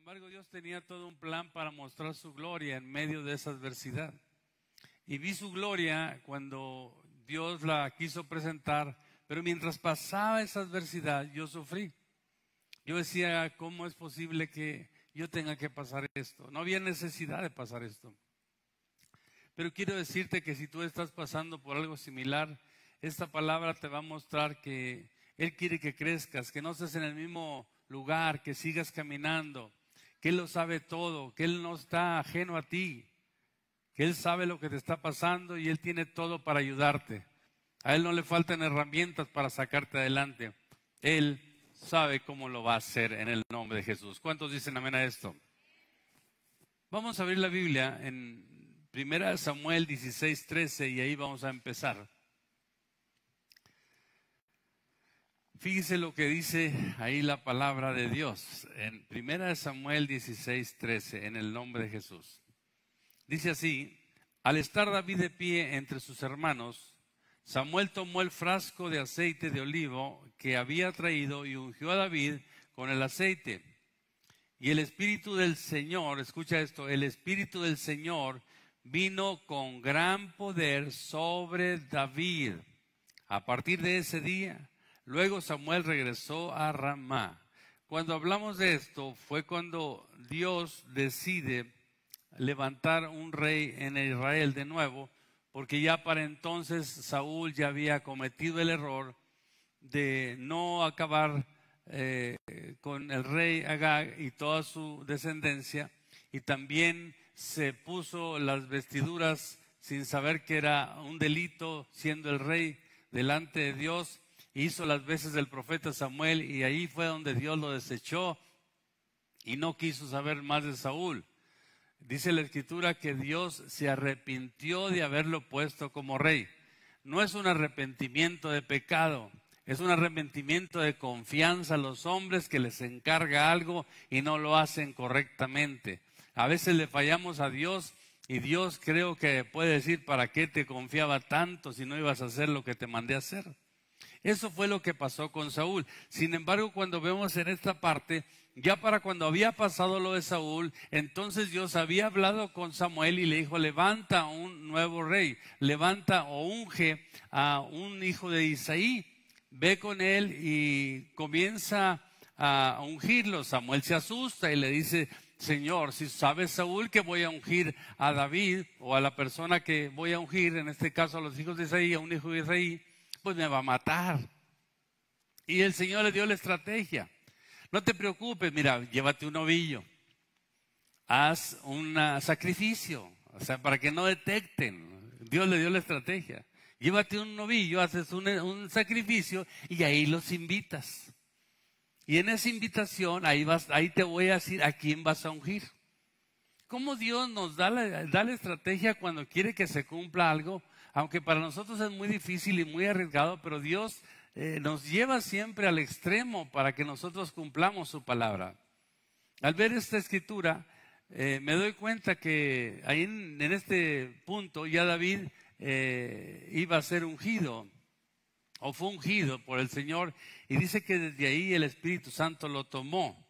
embargo, Dios tenía todo un plan para mostrar su gloria en medio de esa adversidad. Y vi su gloria cuando Dios la quiso presentar, pero mientras pasaba esa adversidad, yo sufrí. Yo decía, ¿cómo es posible que yo tenga que pasar esto? No había necesidad de pasar esto. Pero quiero decirte que si tú estás pasando por algo similar, esta palabra te va a mostrar que Él quiere que crezcas, que no estés en el mismo lugar, que sigas caminando, que Él lo sabe todo, que Él no está ajeno a ti, que Él sabe lo que te está pasando y Él tiene todo para ayudarte. A Él no le faltan herramientas para sacarte adelante. Él sabe cómo lo va a hacer en el nombre de Jesús. ¿Cuántos dicen amén a esto? Vamos a abrir la Biblia en 1 Samuel 16:13 y ahí vamos a empezar. Fíjese lo que dice ahí la palabra de Dios en 1 Samuel 16:13 en el nombre de Jesús. Dice así: al estar David de pie entre sus hermanos, Samuel tomó el frasco de aceite de olivo que había traído y ungió a David con el aceite. Y el Espíritu del Señor, escucha esto, el Espíritu del Señor vino con gran poder sobre David. A partir de ese día, luego Samuel regresó a Ramá. Cuando hablamos de esto, fue cuando Dios decide levantar un rey en Israel de nuevo, porque ya para entonces Saúl ya había cometido el error de no acabar con el rey Agag y toda su descendencia, y también se puso las vestiduras sin saber que era un delito siendo el rey delante de Dios. Hizo las veces del profeta Samuel y ahí fue donde Dios lo desechó y no quiso saber más de Saúl. Dice la Escritura que Dios se arrepintió de haberlo puesto como rey. No es un arrepentimiento de pecado, es un arrepentimiento de confianza a los hombres que les encarga algo y no lo hacen correctamente. A veces le fallamos a Dios y Dios creo que puede decir, ¿para qué te confiaba tanto si no ibas a hacer lo que te mandé a hacer? Eso fue lo que pasó con Saúl. Sin embargo, cuando vemos en esta parte, ya para cuando había pasado lo de Saúl, entonces Dios había hablado con Samuel y le dijo, levanta un nuevo rey, levanta o unge a un hijo de Isaí, ve con él y comienza a ungirlo. Samuel se asusta y le dice, Señor, si sabes, Saúl, que voy a ungir a David o a la persona que voy a ungir, en este caso a los hijos de Isaí, a un hijo de Isaí, pues me va a matar. Y el Señor le dio la estrategia. No te preocupes, mira, llévate un novillo, haz un sacrificio, o sea, para que no detecten. Dios le dio la estrategia. Llévate un novillo, haces un sacrificio y ahí los invitas. Y en esa invitación, ahí te voy a decir a quién vas a ungir. ¿Cómo Dios nos da la estrategia cuando quiere que se cumpla algo? Aunque para nosotros es muy difícil y muy arriesgado, pero Dios nos lleva siempre al extremo para que nosotros cumplamos su palabra. Al ver esta escritura, me doy cuenta que ahí en este punto ya David iba a ser ungido, o fue ungido por el Señor, y dice que desde ahí el Espíritu Santo lo tomó.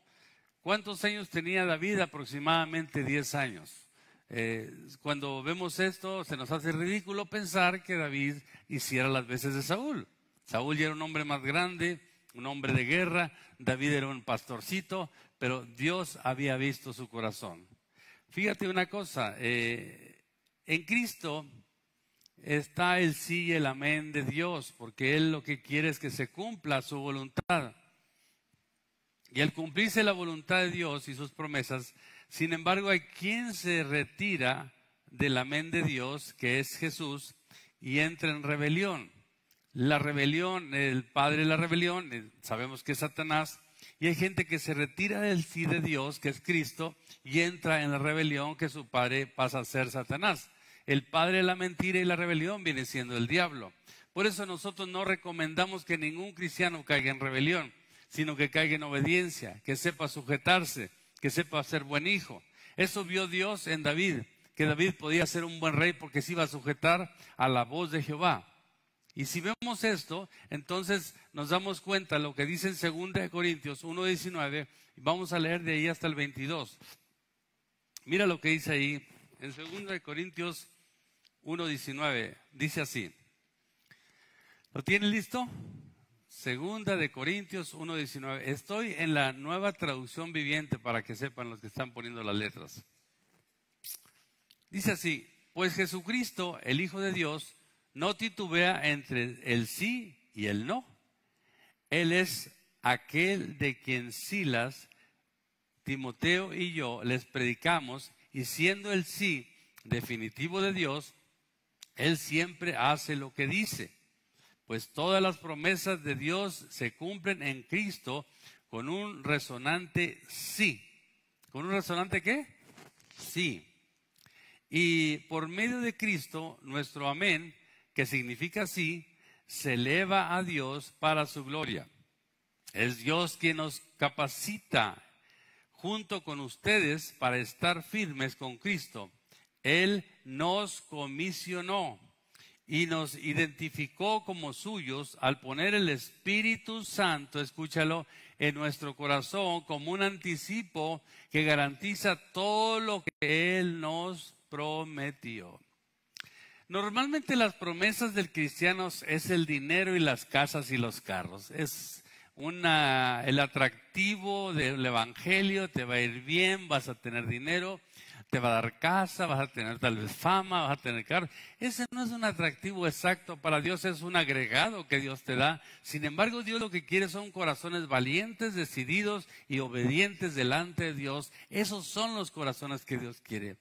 ¿Cuántos años tenía David? Aproximadamente 10 años. Cuando vemos esto, se nos hace ridículo pensar que David hiciera las veces de Saúl. Saúl ya era un hombre más grande, un hombre de guerra, David era un pastorcito, pero Dios había visto su corazón. Fíjate una cosa, en Cristo está el sí y el amén de Dios, porque Él lo que quiere es que se cumpla su voluntad. Y al cumplirse la voluntad de Dios y sus promesas, sin embargo, hay quien se retira del amén de Dios, que es Jesús, y entra en rebelión. La rebelión, el padre de la rebelión, sabemos que es Satanás, y hay gente que se retira del sí de Dios, que es Cristo, y entra en la rebelión, que su padre pasa a ser Satanás. El padre de la mentira y la rebelión viene siendo el diablo. Por eso nosotros no recomendamos que ningún cristiano caiga en rebelión, sino que caiga en obediencia, que sepa sujetarse, que sepa ser buen hijo. Eso vio Dios en David, que David podía ser un buen rey porque se iba a sujetar a la voz de Jehová. Y si vemos esto, entonces nos damos cuenta de lo que dice en 2 Corintios 1:19, y vamos a leer de ahí hasta el 22. Mira lo que dice ahí, en 2 Corintios 1:19, dice así. ¿Lo tienen listo? 2 Corintios 1:19. Estoy en la Nueva Traducción Viviente para que sepan los que están poniendo las letras. Dice así, pues Jesucristo, el Hijo de Dios, no titubea entre el sí y el no. Él es aquel de quien Silas, Timoteo y yo les predicamos, y siendo el sí definitivo de Dios, Él siempre hace lo que dice. Pues todas las promesas de Dios se cumplen en Cristo con un resonante sí. ¿Con un resonante qué? Sí. Y por medio de Cristo, nuestro amén, que significa sí, se eleva a Dios para su gloria. Es Dios quien nos capacita junto con ustedes para estar firmes con Cristo. Él nos comisionó y nos identificó como suyos al poner el Espíritu Santo, escúchalo, en nuestro corazón como un anticipo que garantiza todo lo que Él nos prometió. Normalmente las promesas del cristiano es el dinero y las casas y los carros. Es el atractivo del evangelio, te va a ir bien, vas a tener dinero, te va a dar casa, vas a tener tal vez fama, vas a tener carro. Ese no es un atractivo exacto para Dios, es un agregado que Dios te da. Sin embargo, Dios lo que quiere son corazones valientes, decididos y obedientes delante de Dios. Esos son los corazones que Dios quiere.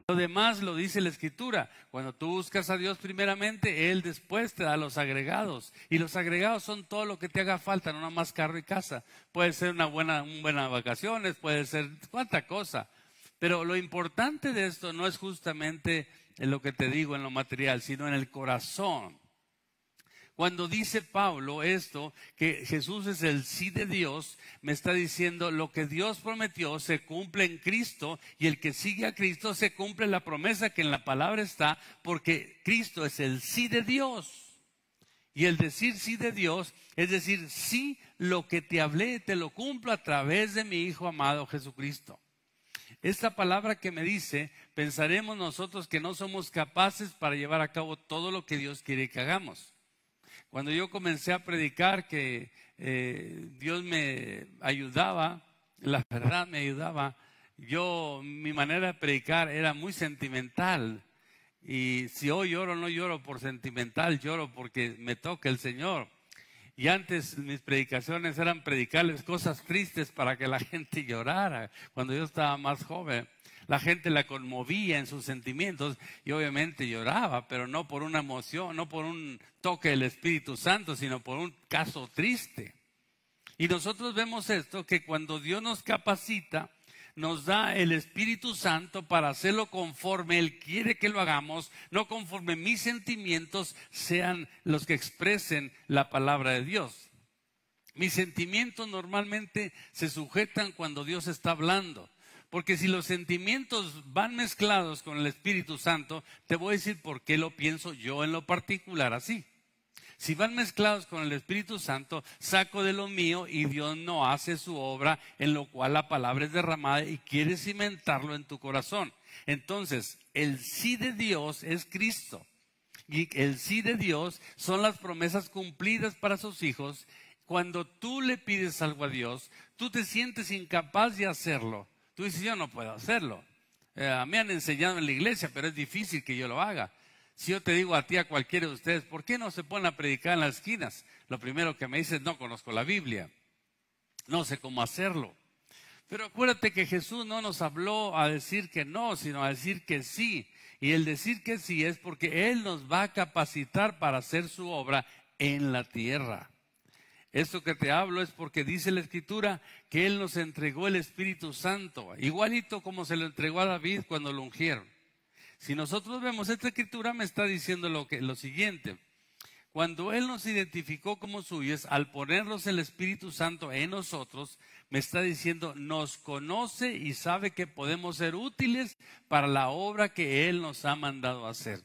Lo demás lo dice la Escritura. Cuando tú buscas a Dios primeramente, Él después te da los agregados. Y los agregados son todo lo que te haga falta, no nada más carro y casa. Puede ser una buena vacaciones, puede ser cuánta cosa. Pero lo importante de esto no es justamente en lo que te digo en lo material, sino en el corazón. Cuando dice Pablo esto, que Jesús es el sí de Dios, me está diciendo lo que Dios prometió se cumple en Cristo, y el que sigue a Cristo se cumple la promesa que en la palabra está, porque Cristo es el sí de Dios. Y el decir sí de Dios es decir, sí, lo que te hablé te lo cumplo a través de mi Hijo amado Jesucristo. Esta palabra que me dice, pensaremos nosotros que no somos capaces para llevar a cabo todo lo que Dios quiere que hagamos. Cuando yo comencé a predicar que Dios me ayudaba, la verdad me ayudaba, mi manera de predicar era muy sentimental. Y si hoy lloro, no lloro por sentimental, lloro porque me toca el Señor. Y antes mis predicaciones eran predicarles cosas tristes para que la gente llorara. Cuando yo estaba más joven, la gente la conmovía en sus sentimientos y obviamente lloraba, pero no por una emoción, no por un toque del Espíritu Santo, sino por un caso triste. Y nosotros vemos esto, que cuando Dios nos capacita, nos da el Espíritu Santo para hacerlo conforme Él quiere que lo hagamos, no conforme mis sentimientos sean los que expresen la palabra de Dios. Mis sentimientos normalmente se sujetan cuando Dios está hablando. Porque si los sentimientos van mezclados con el Espíritu Santo, te voy a decir por qué lo pienso yo en lo particular así. Si van mezclados con el Espíritu Santo, saco de lo mío y Dios no hace su obra, en lo cual la palabra es derramada y quiere cimentarlo en tu corazón. Entonces, el sí de Dios es Cristo. Y el sí de Dios son las promesas cumplidas para sus hijos. Cuando tú le pides algo a Dios, tú te sientes incapaz de hacerlo. Tú dices, yo no puedo hacerlo. Me han enseñado en la iglesia, pero es difícil que yo lo haga. Si yo te digo a ti, a cualquiera de ustedes, ¿por qué no se ponen a predicar en las esquinas? Lo primero que me dices, no conozco la Biblia. No sé cómo hacerlo. Pero acuérdate que Jesús no nos habló a decir que no, sino a decir que sí. Y el decir que sí es porque Él nos va a capacitar para hacer su obra en la tierra. Esto que te hablo es porque dice la Escritura que Él nos entregó el Espíritu Santo, igualito como se lo entregó a David cuando lo ungieron. Si nosotros vemos esta Escritura, me está diciendo lo siguiente. Cuando Él nos identificó como suyos, al ponernos el Espíritu Santo en nosotros, me está diciendo, nos conoce y sabe que podemos ser útiles para la obra que Él nos ha mandado a hacer.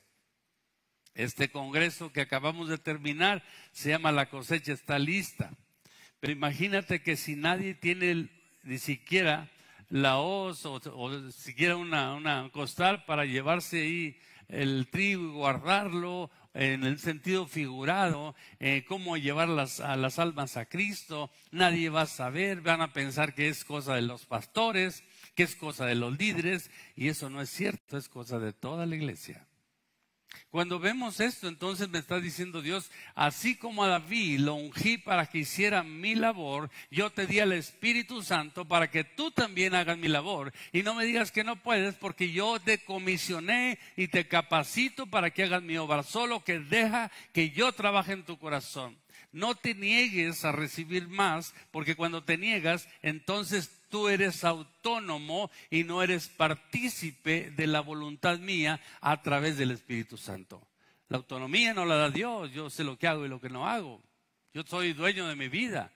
Este congreso que acabamos de terminar se llama La Cosecha Está Lista. Pero imagínate que si nadie tiene ni siquiera la hoz o siquiera una costal para llevarse ahí el trigo y guardarlo en el sentido figurado, cómo llevar a las almas a Cristo, nadie va a saber, van a pensar que es cosa de los pastores, que es cosa de los líderes, y eso no es cierto, es cosa de toda la iglesia. Cuando vemos esto, entonces me está diciendo Dios, así como a David lo ungí para que hiciera mi labor, yo te di al Espíritu Santo para que tú también hagas mi labor. Y no me digas que no puedes, porque yo te comisioné y te capacito para que hagas mi obra. Solo que deja que yo trabaje en tu corazón. No te niegues a recibir más, porque cuando te niegas, entonces tú eres autónomo y no eres partícipe de la voluntad mía a través del Espíritu Santo. La autonomía no la da Dios, yo sé lo que hago y lo que no hago. Yo soy dueño de mi vida.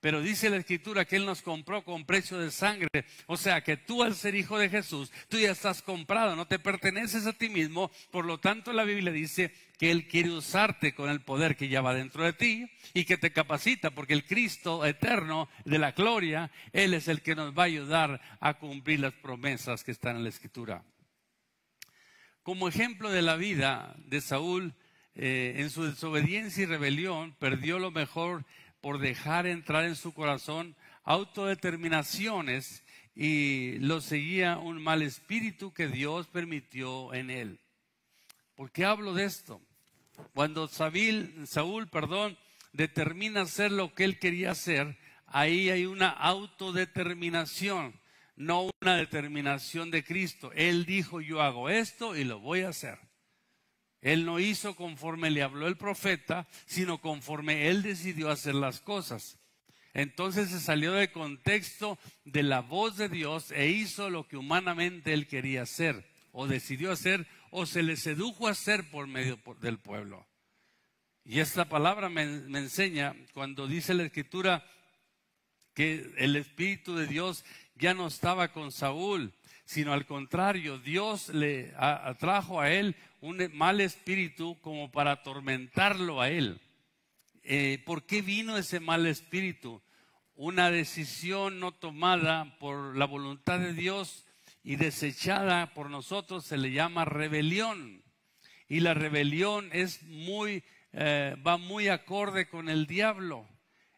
Pero dice la Escritura que Él nos compró con precio de sangre. O sea que tú, al ser hijo de Jesús, tú ya estás comprado, no te perteneces a ti mismo. Por lo tanto, la Biblia dice que Él quiere usarte con el poder que ya va dentro de ti y que te capacita, porque el Cristo eterno de la gloria, Él es el que nos va a ayudar a cumplir las promesas que están en la Escritura. Como ejemplo de la vida de Saúl, en su desobediencia y rebelión, perdió lo mejor por dejar entrar en su corazón autodeterminaciones y lo seguía un mal espíritu que Dios permitió en él. ¿Por qué hablo de esto? Cuando Saúl, determina hacer lo que él quería hacer, ahí hay una autodeterminación, no una determinación de Cristo. Él dijo, yo hago esto y lo voy a hacer. Él no hizo conforme le habló el profeta, sino conforme él decidió hacer las cosas. Entonces se salió del contexto de la voz de Dios e hizo lo que humanamente él quería hacer, o decidió hacer, o se le sedujo a hacer por medio del pueblo. Y esta palabra me enseña cuando dice la Escritura que el Espíritu de Dios ya no estaba con Saúl, sino al contrario, Dios le atrajo a él un mal espíritu como para atormentarlo a él. ¿Por qué vino ese mal espíritu? Una decisión no tomada por la voluntad de Dios y desechada por nosotros se le llama rebelión. Y la rebelión va muy acorde con el diablo.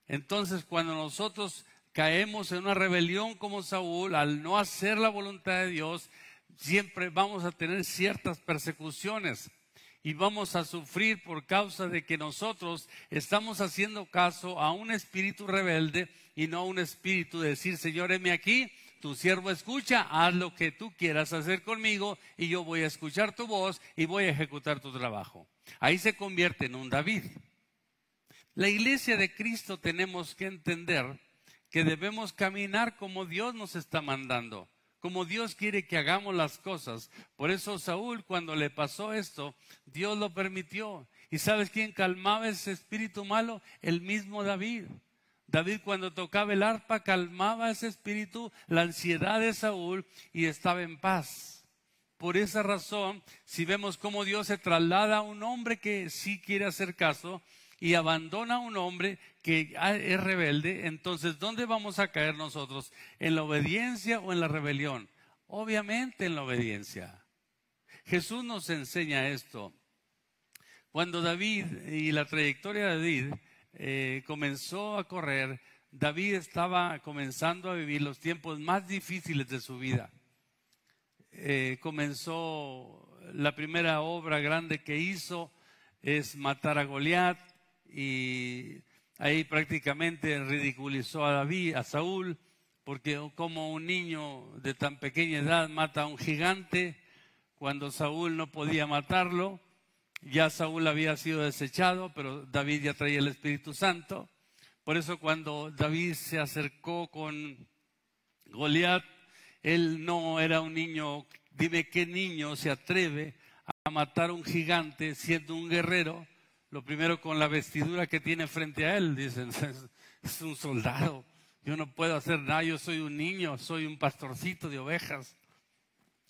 Entonces, cuando nosotros caemos en una rebelión como Saúl, al no hacer la voluntad de Dios, siempre vamos a tener ciertas persecuciones y vamos a sufrir por causa de que nosotros estamos haciendo caso a un espíritu rebelde y no a un espíritu de decir, Señor, heme aquí, tu siervo escucha, haz lo que tú quieras hacer conmigo y yo voy a escuchar tu voz y voy a ejecutar tu trabajo. Ahí se convierte en un David. La iglesia de Cristo tenemos que entender que debemos caminar como Dios nos está mandando, como Dios quiere que hagamos las cosas. Por eso Saúl, cuando le pasó esto, Dios lo permitió. ¿Y sabes quién calmaba ese espíritu malo? El mismo David. David, cuando tocaba el arpa, calmaba ese espíritu, la ansiedad de Saúl, y estaba en paz. Por esa razón, si vemos cómo Dios se traslada a un hombre que sí quiere hacer caso y abandona a un hombre que es rebelde, entonces ¿dónde vamos a caer nosotros? ¿En la obediencia o en la rebelión? Obviamente en la obediencia. Jesús nos enseña esto. Cuando David y la trayectoria de David comenzó a correr, David estaba comenzando a vivir los tiempos más difíciles de su vida. Comenzó la primera obra grande que hizo es matar a Goliat, y ahí prácticamente ridiculizó a Saúl, porque como un niño de tan pequeña edad mata a un gigante cuando Saúl no podía matarlo. Ya Saúl había sido desechado, pero David ya traía el Espíritu Santo. Por eso cuando David se acercó con Goliat, él no era un niño. Dime qué niño se atreve a matar a un gigante siendo un guerrero. Lo primero, con la vestidura que tiene frente a él, dicen, es un soldado, yo no puedo hacer nada, yo soy un niño, soy un pastorcito de ovejas.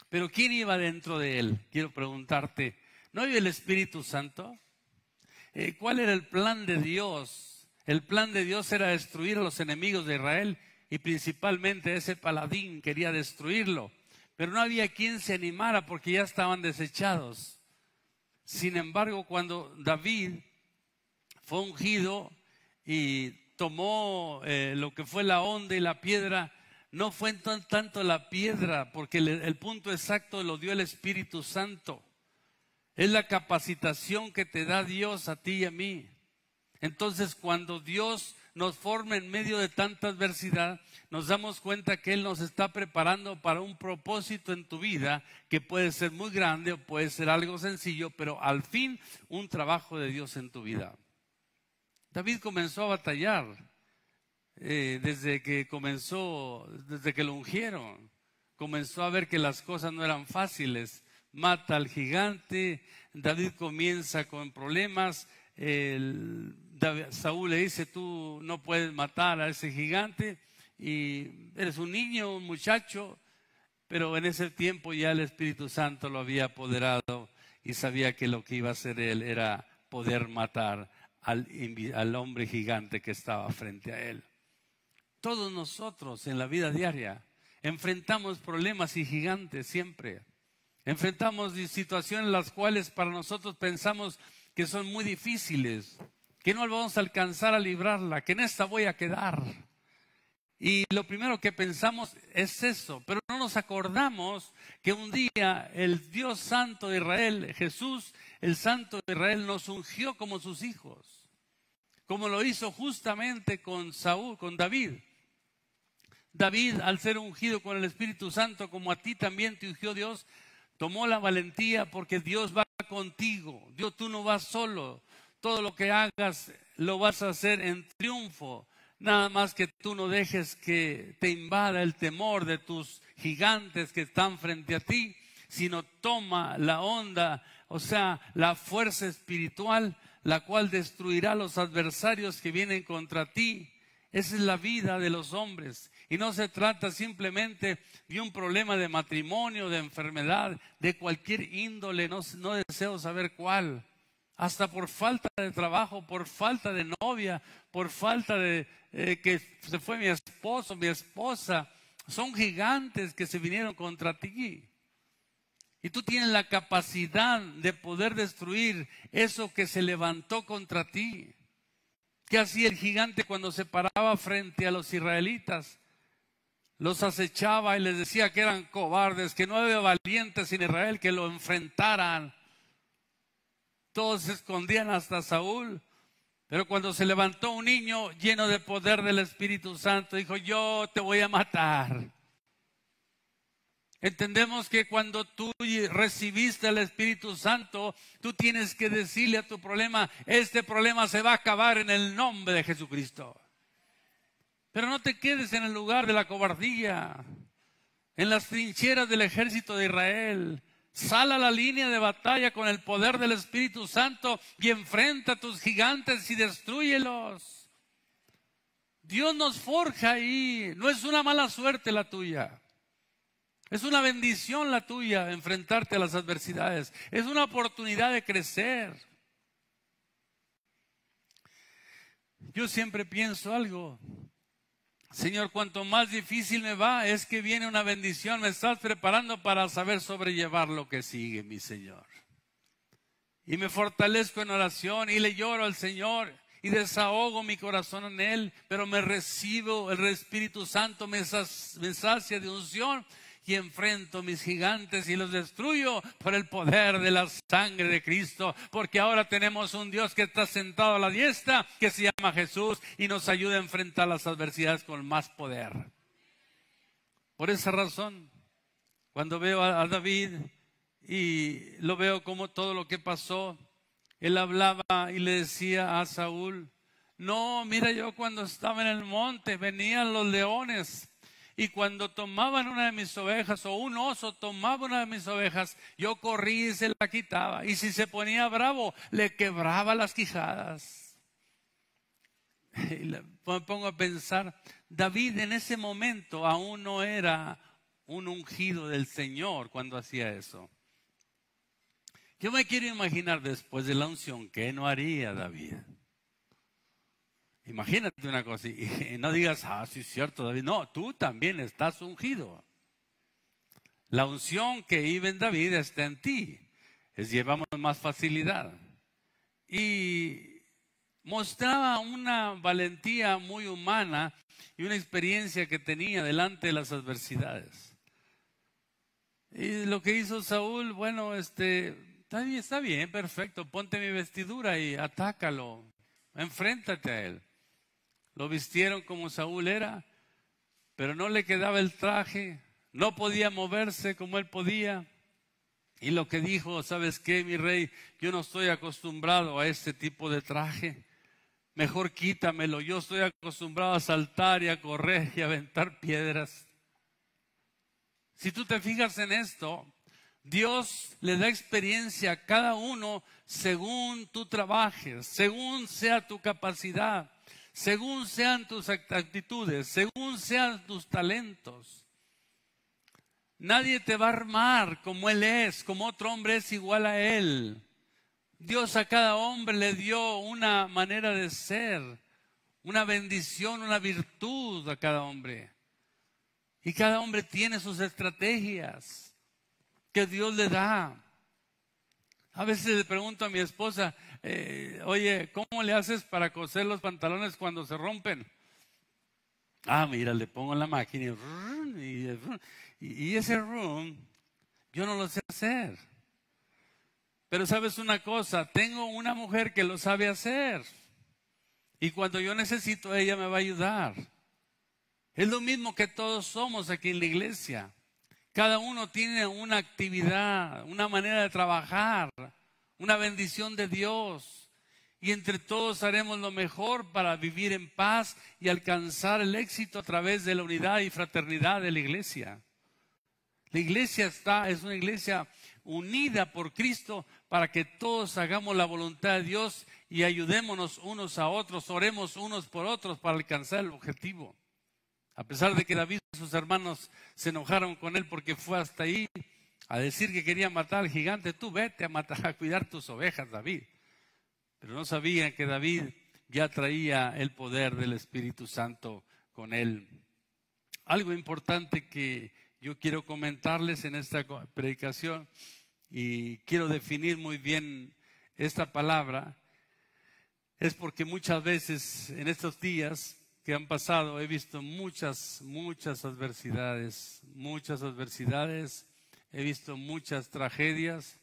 Pero ¿quién iba dentro de él? Quiero preguntarte, ¿No hay el Espíritu Santo? ¿Cuál era el plan de Dios? El plan de Dios era destruir a los enemigos de Israel y principalmente ese paladín quería destruirlo. Pero no había quien se animara porque ya estaban desechados. Sin embargo, cuando David fue ungido y tomó lo que fue la onda y la piedra, no fue tanto la piedra, porque el punto exacto lo dio el Espíritu Santo. Es la capacitación que te da Dios a ti y a mí. Entonces, cuando Dios nos forma en medio de tanta adversidad, nos damos cuenta que Él nos está preparando para un propósito en tu vida que puede ser muy grande o puede ser algo sencillo, pero al fin un trabajo de Dios en tu vida. David comenzó a batallar desde que lo ungieron. Comenzó a ver que las cosas no eran fáciles. Mata al gigante, David comienza con problemas. Saúl le dice: tú no puedes matar a ese gigante, y eres un niño, un muchacho. Pero en ese tiempo ya el Espíritu Santo lo había apoderado y sabía que lo que iba a hacer él era poder matar al hombre gigante que estaba frente a él. Todos nosotros en la vida diaria enfrentamos problemas y gigantes siempre. Enfrentamos situaciones en las cuales para nosotros pensamos que son muy difíciles, que no vamos a alcanzar a librarla, que en esta voy a quedar. Y lo primero que pensamos es eso, pero no nos acordamos que un día el Dios Santo de Israel, Jesús, el Santo de Israel, nos ungió como sus hijos, como lo hizo justamente con David. David, al ser ungido con el Espíritu Santo, como a ti también te ungió Dios, tomó la valentía porque Dios va contigo. Dios, tú no vas solo. Todo lo que hagas lo vas a hacer en triunfo. Nada más que tú no dejes que te invada el temor de tus gigantes que están frente a ti, sino toma la onda, o sea, la fuerza espiritual, la cual destruirá a los adversarios que vienen contra ti. Esa es la vida de los hombres. Y no se trata simplemente de un problema de matrimonio, de enfermedad, de cualquier índole, no deseo saber cuál. Hasta por falta de trabajo, por falta de novia, por falta de que se fue mi esposo, mi esposa. Son gigantes que se vinieron contra ti. Y tú tienes la capacidad de poder destruir eso que se levantó contra ti. ¿Qué hacía el gigante cuando se paraba frente a los israelitas? Los acechaba y les decía que eran cobardes, que no había valientes en Israel que lo enfrentaran. Todos se escondían hasta Saúl. Pero cuando se levantó un niño lleno de poder del Espíritu Santo, dijo: yo te voy a matar. Entendemos que cuando tú recibiste el Espíritu Santo, tú tienes que decirle a tu problema: este problema se va a acabar en el nombre de Jesucristo. Pero no te quedes en el lugar de la cobardía, en las trincheras del ejército de Israel. Sal a la línea de batalla con el poder del Espíritu Santo y enfrenta a tus gigantes y destrúyelos. Dios nos forja ahí. No es una mala suerte la tuya. Es una bendición la tuya enfrentarte a las adversidades. Es una oportunidad de crecer. Yo siempre pienso algo: Señor, cuanto más difícil me va, es que viene una bendición. Me estás preparando para saber sobrellevar lo que sigue, mi Señor. Y me fortalezco en oración y le lloro al Señor y desahogo mi corazón en Él, pero me recibo, el Espíritu Santo me sacia de unción y enfrento mis gigantes y los destruyo por el poder de la sangre de Cristo, porque ahora tenemos un Dios que está sentado a la diestra, que se llama Jesús, y nos ayuda a enfrentar las adversidades con más poder. Por esa razón, cuando veo a David y lo veo como todo lo que pasó, él hablaba y le decía a Saúl: no, mira, yo cuando estaba en el monte venían los leones, y cuando tomaban una de mis ovejas, o un oso tomaba una de mis ovejas, yo corrí y se la quitaba. Y si se ponía bravo, le quebraba las quijadas. Y me pongo a pensar, David en ese momento aún no era un ungido del Señor cuando hacía eso. Yo me quiero imaginar después de la unción, ¿qué no haría David? Imagínate una cosa y no digas, sí es cierto, David. No, tú también estás ungido. La unción que iba en David está en ti. Llevamos más facilidad. Y mostraba una valentía muy humana y una experiencia que tenía delante de las adversidades. Y lo que hizo Saúl, bueno, está bien, perfecto, ponte mi vestidura y atácalo, enfréntate a él. Lo vistieron como Saúl era, pero no le quedaba el traje, no podía moverse como él podía. Y lo que dijo, ¿sabes qué, mi rey? Yo no estoy acostumbrado a este tipo de traje. Mejor quítamelo, yo estoy acostumbrado a saltar y a correr y a aventar piedras. Si tú te fijas en esto, Dios le da experiencia a cada uno según tú trabajes, según sea tu capacidad, según sean tus actitudes, según sean tus talentos. Nadie te va a armar como Él es, como otro hombre es igual a Él. Dios a cada hombre le dio una manera de ser, una bendición, una virtud a cada hombre. Y cada hombre tiene sus estrategias que Dios le da. A veces le pregunto a mi esposa, oye, ¿cómo le haces para coser los pantalones cuando se rompen? Mira, le pongo en la máquina y ese rum, yo no lo sé hacer. Pero sabes una cosa, tengo una mujer que lo sabe hacer. Y cuando yo necesito, ella me va a ayudar. Es lo mismo que todos somos aquí en la iglesia. Cada uno tiene una actividad, una manera de trabajar, una bendición de Dios. Y entre todos haremos lo mejor para vivir en paz y alcanzar el éxito a través de la unidad y fraternidad de la iglesia. La iglesia es una iglesia unida por Cristo para que todos hagamos la voluntad de Dios y ayudémonos unos a otros, oremos unos por otros para alcanzar el objetivo. A pesar de que David y sus hermanos se enojaron con él porque fue hasta ahí a decir que quería matar al gigante, tú vete a matar, a cuidar tus ovejas, David. Pero no sabían que David ya traía el poder del Espíritu Santo con él. Algo importante que yo quiero comentarles en esta predicación y quiero definir muy bien esta palabra, es porque muchas veces en estos días que han pasado he visto muchas adversidades, he visto muchas tragedias,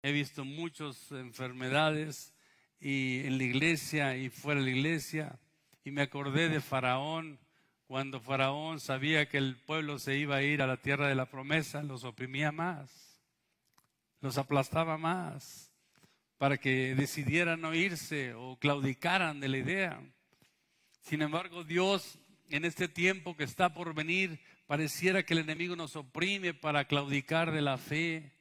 he visto muchas enfermedades y en la iglesia y fuera de la iglesia, y me acordé de Faraón. Cuando Faraón sabía que el pueblo se iba a ir a la tierra de la promesa, los oprimía más, los aplastaba más, para que decidieran no irse o claudicaran de la idea. Sin embargo, Dios en este tiempo que está por venir, pareciera que el enemigo nos oprime para claudicar de la fe.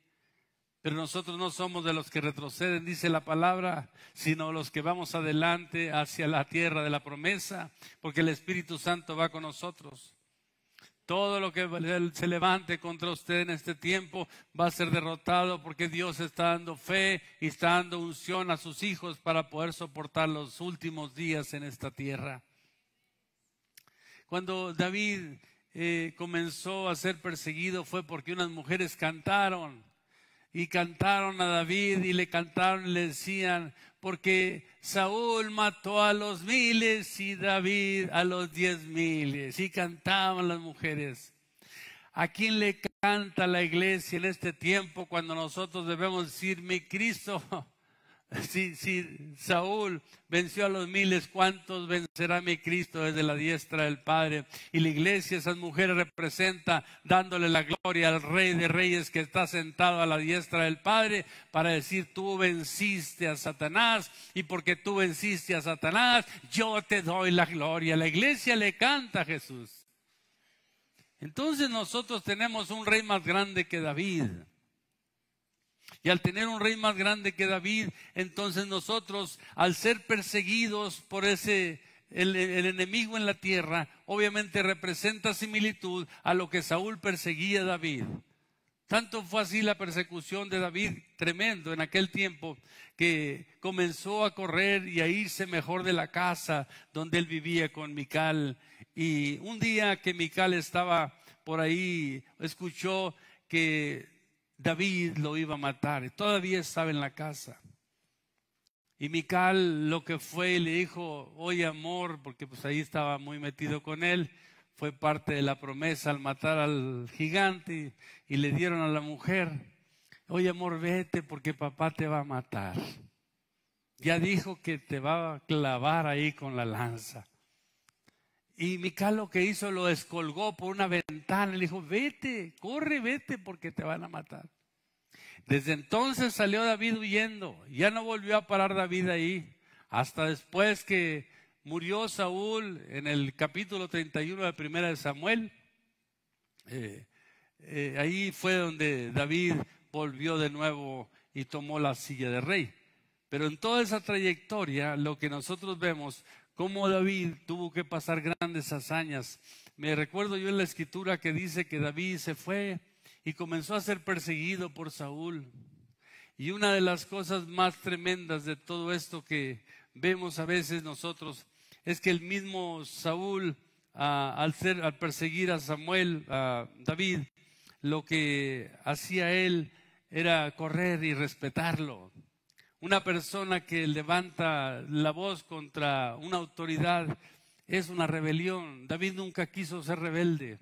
Pero nosotros no somos de los que retroceden, dice la palabra, sino los que vamos adelante hacia la tierra de la promesa, porque el Espíritu Santo va con nosotros. Todo lo que se levante contra usted en este tiempo va a ser derrotado, porque Dios está dando fe y está dando unción a sus hijos para poder soportar los últimos días en esta tierra. Cuando David comenzó a ser perseguido fue porque unas mujeres cantaron. Y cantaron a David y le cantaron y le decían, porque Saúl mató a los 1000 y David a los 10,000. Y cantaban las mujeres. ¿A quién le canta la iglesia en este tiempo cuando nosotros debemos decir, mi Cristo? Si Saúl venció a los 1000, ¿cuántos vencerá mi Cristo desde la diestra del Padre? Y la iglesia, esas mujeres representa dándole la gloria al Rey de Reyes que está sentado a la diestra del Padre para decir, tú venciste a Satanás y porque tú venciste a Satanás, yo te doy la gloria. La iglesia le canta a Jesús. Entonces nosotros tenemos un rey más grande que David. Y al tener un rey más grande que David, entonces nosotros, al ser perseguidos por el enemigo en la tierra, obviamente representa similitud a lo que Saúl perseguía a David. Tanto fue así la persecución de David, tremendo en aquel tiempo, que comenzó a correr y a irse mejor de la casa donde él vivía con Mical. Y un día que Mical estaba por ahí, escuchó que David lo iba a matar y todavía estaba en la casa. Y Mical lo que fue y le dijo: oye, amor, porque pues ahí estaba muy metido con él, fue parte de la promesa al matar al gigante, y le dieron a la mujer: oye, amor, vete porque papá te va a matar. Ya dijo que te va a clavar ahí con la lanza. Y Mical lo que hizo, lo descolgó por una ventana y le dijo: vete, corre, vete porque te van a matar. Desde entonces salió David huyendo. Ya no volvió a parar David ahí. Hasta después que murió Saúl en el capítulo 31 de Primera de Samuel. Ahí fue donde David volvió de nuevo y tomó la silla de rey. Pero en toda esa trayectoria, lo que nosotros vemos, cómo David tuvo que pasar grandes hazañas. Me recuerdo yo en la escritura que dice que David se fue y comenzó a ser perseguido por Saúl. Y una de las cosas más tremendas de todo esto que vemos a veces nosotros es que el mismo Saúl, al perseguir a David, lo que hacía él era correr y respetarlo. Una persona que levanta la voz contra una autoridad es una rebelión. David nunca quiso ser rebelde.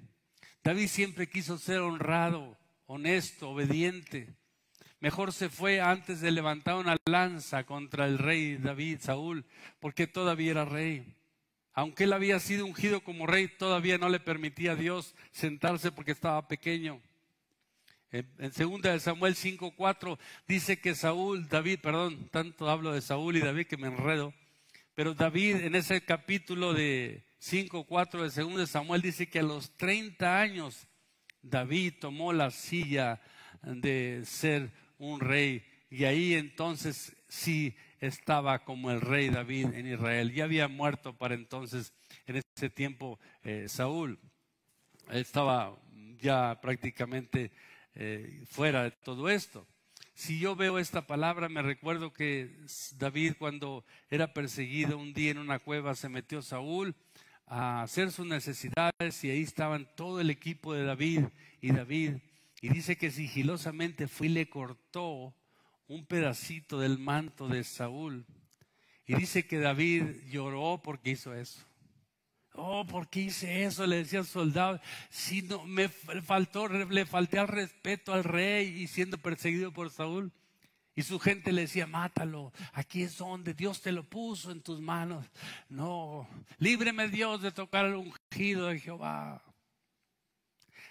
David siempre quiso ser honrado, honesto, obediente. Mejor se fue antes de levantar una lanza contra el rey Saúl, porque todavía era rey. Aunque él había sido ungido como rey, todavía no le permitía a Dios sentarse porque estaba pequeño. En 2 de Samuel 5:4 dice que tanto hablo de Saúl y David que me enredo, pero David en ese capítulo de 5:4 de 2 de Samuel dice que a los 30 años David tomó la silla de ser un rey, y ahí entonces sí estaba como el rey David en Israel. Ya había muerto para entonces, en ese tiempo, Saúl. Estaba ya prácticamente fuera de todo esto. Si yo veo esta palabra, me recuerdo que David, cuando era perseguido, un día en una cueva se metió Saúl a hacer sus necesidades, y ahí estaban todo el equipo de David, y dice que sigilosamente fue y le cortó un pedacito del manto de Saúl, y dice que David lloró porque hizo eso. Oh, ¿por qué hice eso? Le decía al soldado. Si no, le falté al respeto al rey y siendo perseguido por Saúl. Y su gente le decía: mátalo, aquí es donde Dios te lo puso en tus manos. No, líbreme Dios de tocar el ungido de Jehová.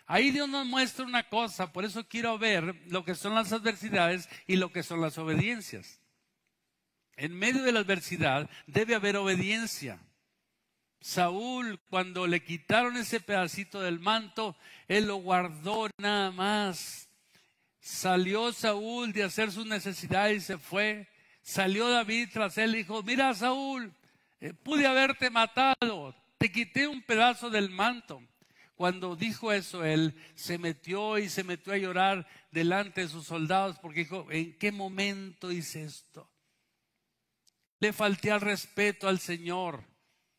Ahí Dios nos muestra una cosa, por eso quiero ver lo que son las adversidades y lo que son las obediencias. En medio de la adversidad debe haber obediencia. Saúl, cuando le quitaron ese pedacito del manto, él lo guardó nada más. Salió Saúl de hacer sus necesidades y se fue. Salió David tras él y dijo: mira, Saúl, pude haberte matado, te quité un pedazo del manto. Cuando dijo eso, él se metió a llorar delante de sus soldados, porque dijo: ¿en qué momento hice esto? Le falté al respeto al Señor.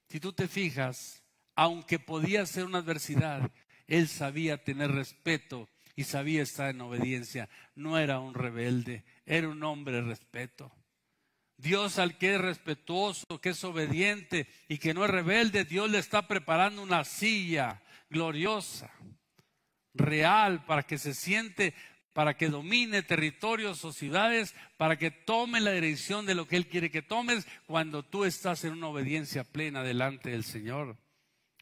Si tú te fijas, aunque podía ser una adversidad, él sabía tener respeto y sabía estar en obediencia. No era un rebelde, era un hombre de respeto. Dios, al que es respetuoso, que es obediente y que no es rebelde, Dios le está preparando una silla gloriosa, real, para que se siente, para que domine territorios o ciudades, para que tome la dirección de lo que Él quiere que tomes cuando tú estás en una obediencia plena delante del Señor.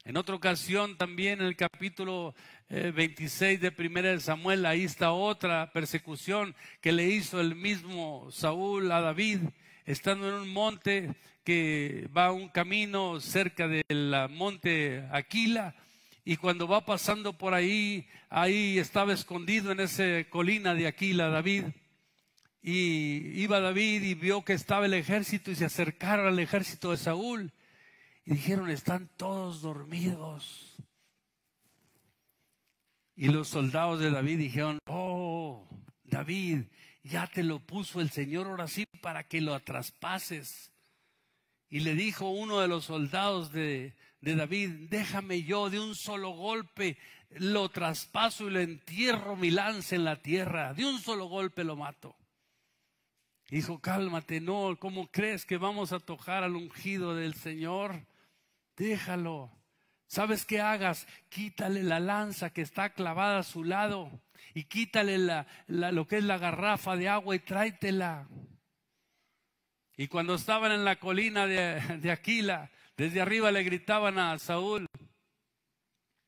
En otra ocasión también, en el capítulo 26 de Primera de Samuel, ahí está otra persecución que le hizo el mismo Saúl a David, estando en un monte que va a un camino cerca del monte Aquila. Y cuando va pasando por ahí estaba escondido en esa colina de Aquila David. Y iba David y vio que estaba el ejército, y se acercaron al ejército de Saúl. Y dijeron: están todos dormidos. Y los soldados de David dijeron: oh, David, ya te lo puso el Señor ahora sí para que lo traspases. Y le dijo uno de los soldados de David, déjame yo de un solo golpe, lo traspaso y lo entierro mi lanza en la tierra, de un solo golpe lo mato. Dijo, cálmate, no, ¿cómo crees que vamos a tocar al ungido del Señor? Déjalo. ¿Sabes qué hagas? Quítale la lanza que está clavada a su lado y quítale lo que es la garrafa de agua y tráetela. Y cuando estaban en la colina de Aquila, desde arriba le gritaban a Saúl,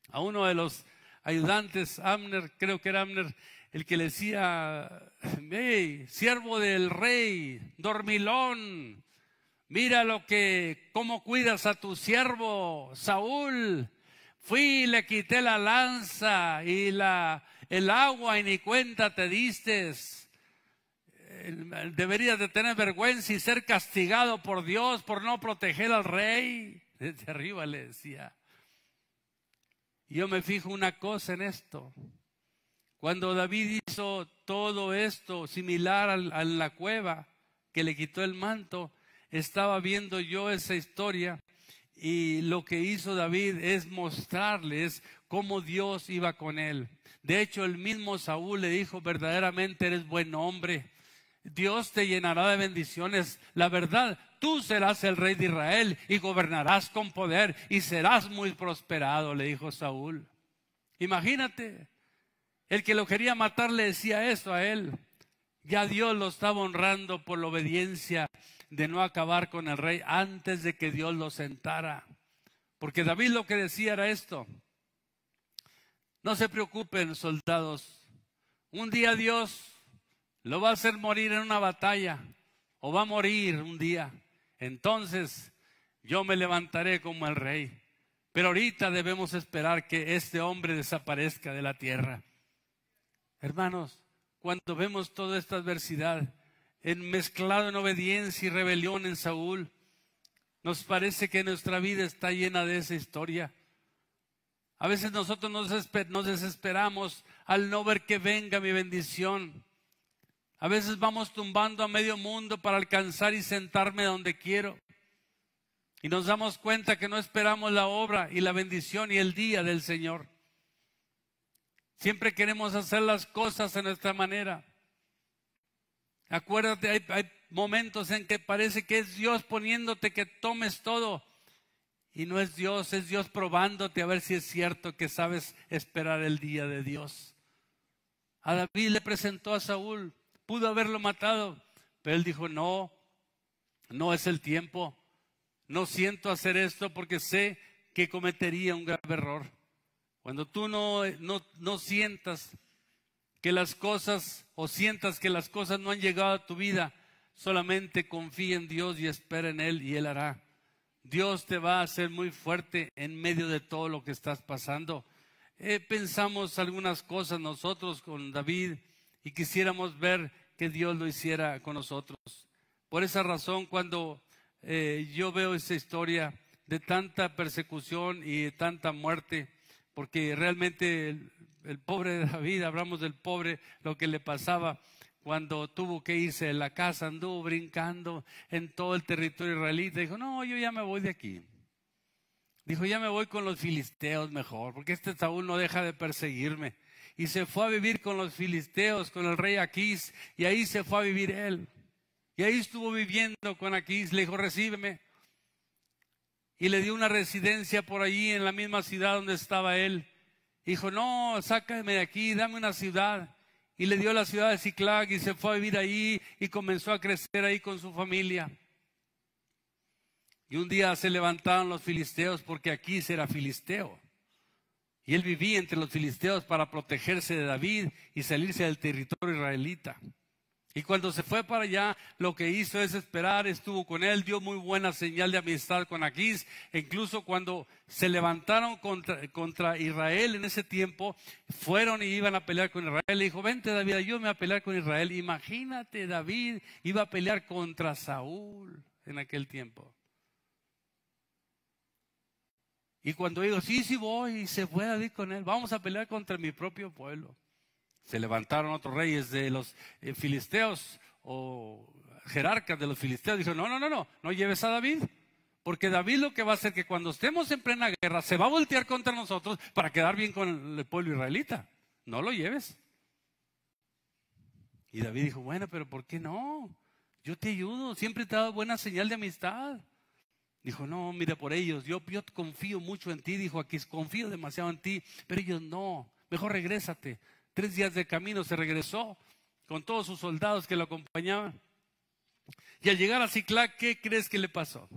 a uno de los ayudantes, Abner, creo que era Abner, el que le decía, hey, siervo del rey, dormilón, mira cómo cuidas a tu siervo, Saúl. Fui y le quité la lanza y el agua y ni cuenta te distes. Deberías de tener vergüenza y ser castigado por Dios por no proteger al rey. Desde arriba le decía. Y yo me fijo una cosa en esto. Cuando David hizo todo esto similar a la cueva que le quitó el manto, estaba viendo yo esa historia y lo que hizo David es mostrarles cómo Dios iba con él. De hecho, el mismo Saúl le dijo, verdaderamente eres buen hombre. Dios te llenará de bendiciones. La verdad, tú serás el rey de Israel y gobernarás con poder y serás muy prosperado, le dijo Saúl. Imagínate, el que lo quería matar le decía eso a él. Ya Dios lo estaba honrando por la obediencia de no acabar con el rey antes de que Dios lo sentara. Porque David lo que decía era esto: no se preocupen, soldados, un día Dios lo va a hacer morir en una batalla, o va a morir un día. Entonces yo me levantaré como el rey. Pero ahorita debemos esperar que este hombre desaparezca de la tierra. Hermanos, cuando vemos toda esta adversidad mezclado en obediencia y rebelión en Saúl, nos parece que nuestra vida está llena de esa historia. A veces nosotros nos desesperamos al no ver que venga mi bendición. A veces vamos tumbando a medio mundo para alcanzar y sentarme donde quiero. Y nos damos cuenta que no esperamos la obra y la bendición y el día del Señor. Siempre queremos hacer las cosas a nuestra manera. Acuérdate, hay momentos en que parece que es Dios poniéndote que tomes todo. Y no es Dios probándote a ver si es cierto que sabes esperar el día de Dios. A David le presentó a Saúl. Pudo haberlo matado, pero él dijo, no es el tiempo. No siento hacer esto porque sé que cometería un grave error. Cuando tú no sientas que las cosas, o sientas que las cosas no han llegado a tu vida, solamente confía en Dios y espera en Él y Él hará. Dios te va a hacer muy fuerte en medio de todo lo que estás pasando. Pensamos algunas cosas nosotros con David y quisiéramos ver que Dios lo hiciera con nosotros. Por esa razón, cuando yo veo esa historia de tanta persecución y de tanta muerte, porque realmente el pobre David, hablamos del pobre, lo que le pasaba cuando tuvo que irse de la casa, anduvo brincando en todo el territorio israelita. Dijo, no, yo ya me voy de aquí. Dijo, ya me voy con los filisteos mejor, porque este Saúl no deja de perseguirme. Y se fue a vivir con los filisteos, con el rey Aquís, y ahí se fue a vivir él. Y ahí estuvo viviendo con Aquís, le dijo, recíbeme. Y le dio una residencia por allí en la misma ciudad donde estaba él. Dijo, no, sácame de aquí, dame una ciudad. Y le dio la ciudad de Siclag y se fue a vivir ahí y comenzó a crecer ahí con su familia. Y un día se levantaron los filisteos porque Aquís era filisteo. Y él vivía entre los filisteos para protegerse de David y salirse del territorio israelita. Y cuando se fue para allá, lo que hizo es esperar, estuvo con él, dio muy buena señal de amistad con Aquís. E incluso cuando se levantaron contra Israel en ese tiempo, fueron y iban a pelear con Israel. Le dijo, vente David, ayúdame a pelear con Israel. Imagínate, David iba a pelear contra Saúl en aquel tiempo. Y cuando dijo, sí voy, y se fue David con él, vamos a pelear contra mi propio pueblo. Se levantaron otros reyes de los filisteos o jerarcas de los filisteos. Dijo, no lleves a David. Porque David lo que va a hacer que cuando estemos en plena guerra se va a voltear contra nosotros para quedar bien con el pueblo israelita. No lo lleves. Y David dijo, bueno, pero ¿por qué no? Yo te ayudo, siempre te he dado buena señal de amistad. Dijo, no, mira por ellos, yo confío mucho en ti. Dijo, aquí confío demasiado en ti, pero ellos no, mejor regrésate. 3 días de camino se regresó con todos sus soldados que lo acompañaban. Y al llegar a Siclag, ¿qué crees que le pasó?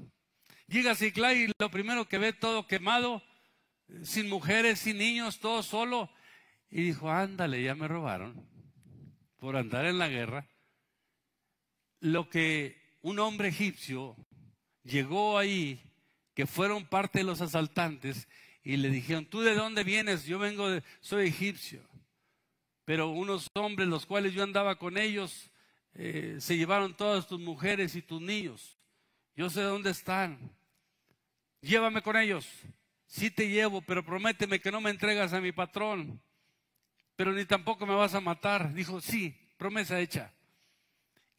Llega a Siclag y lo primero que ve, todo quemado, sin mujeres, sin niños, todo solo. Y dijo, ándale, ya me robaron por andar en la guerra. Lo que un hombre egipcio llegó ahí, que fueron parte de los asaltantes, y le dijeron, ¿tú de dónde vienes? Yo soy egipcio. Pero unos hombres, los cuales yo andaba con ellos, se llevaron todas tus mujeres y tus niños. Yo sé dónde están. Llévame con ellos. Sí te llevo, pero prométeme que no me entregas a mi patrón. Pero ni tampoco me vas a matar. Dijo, sí, promesa hecha.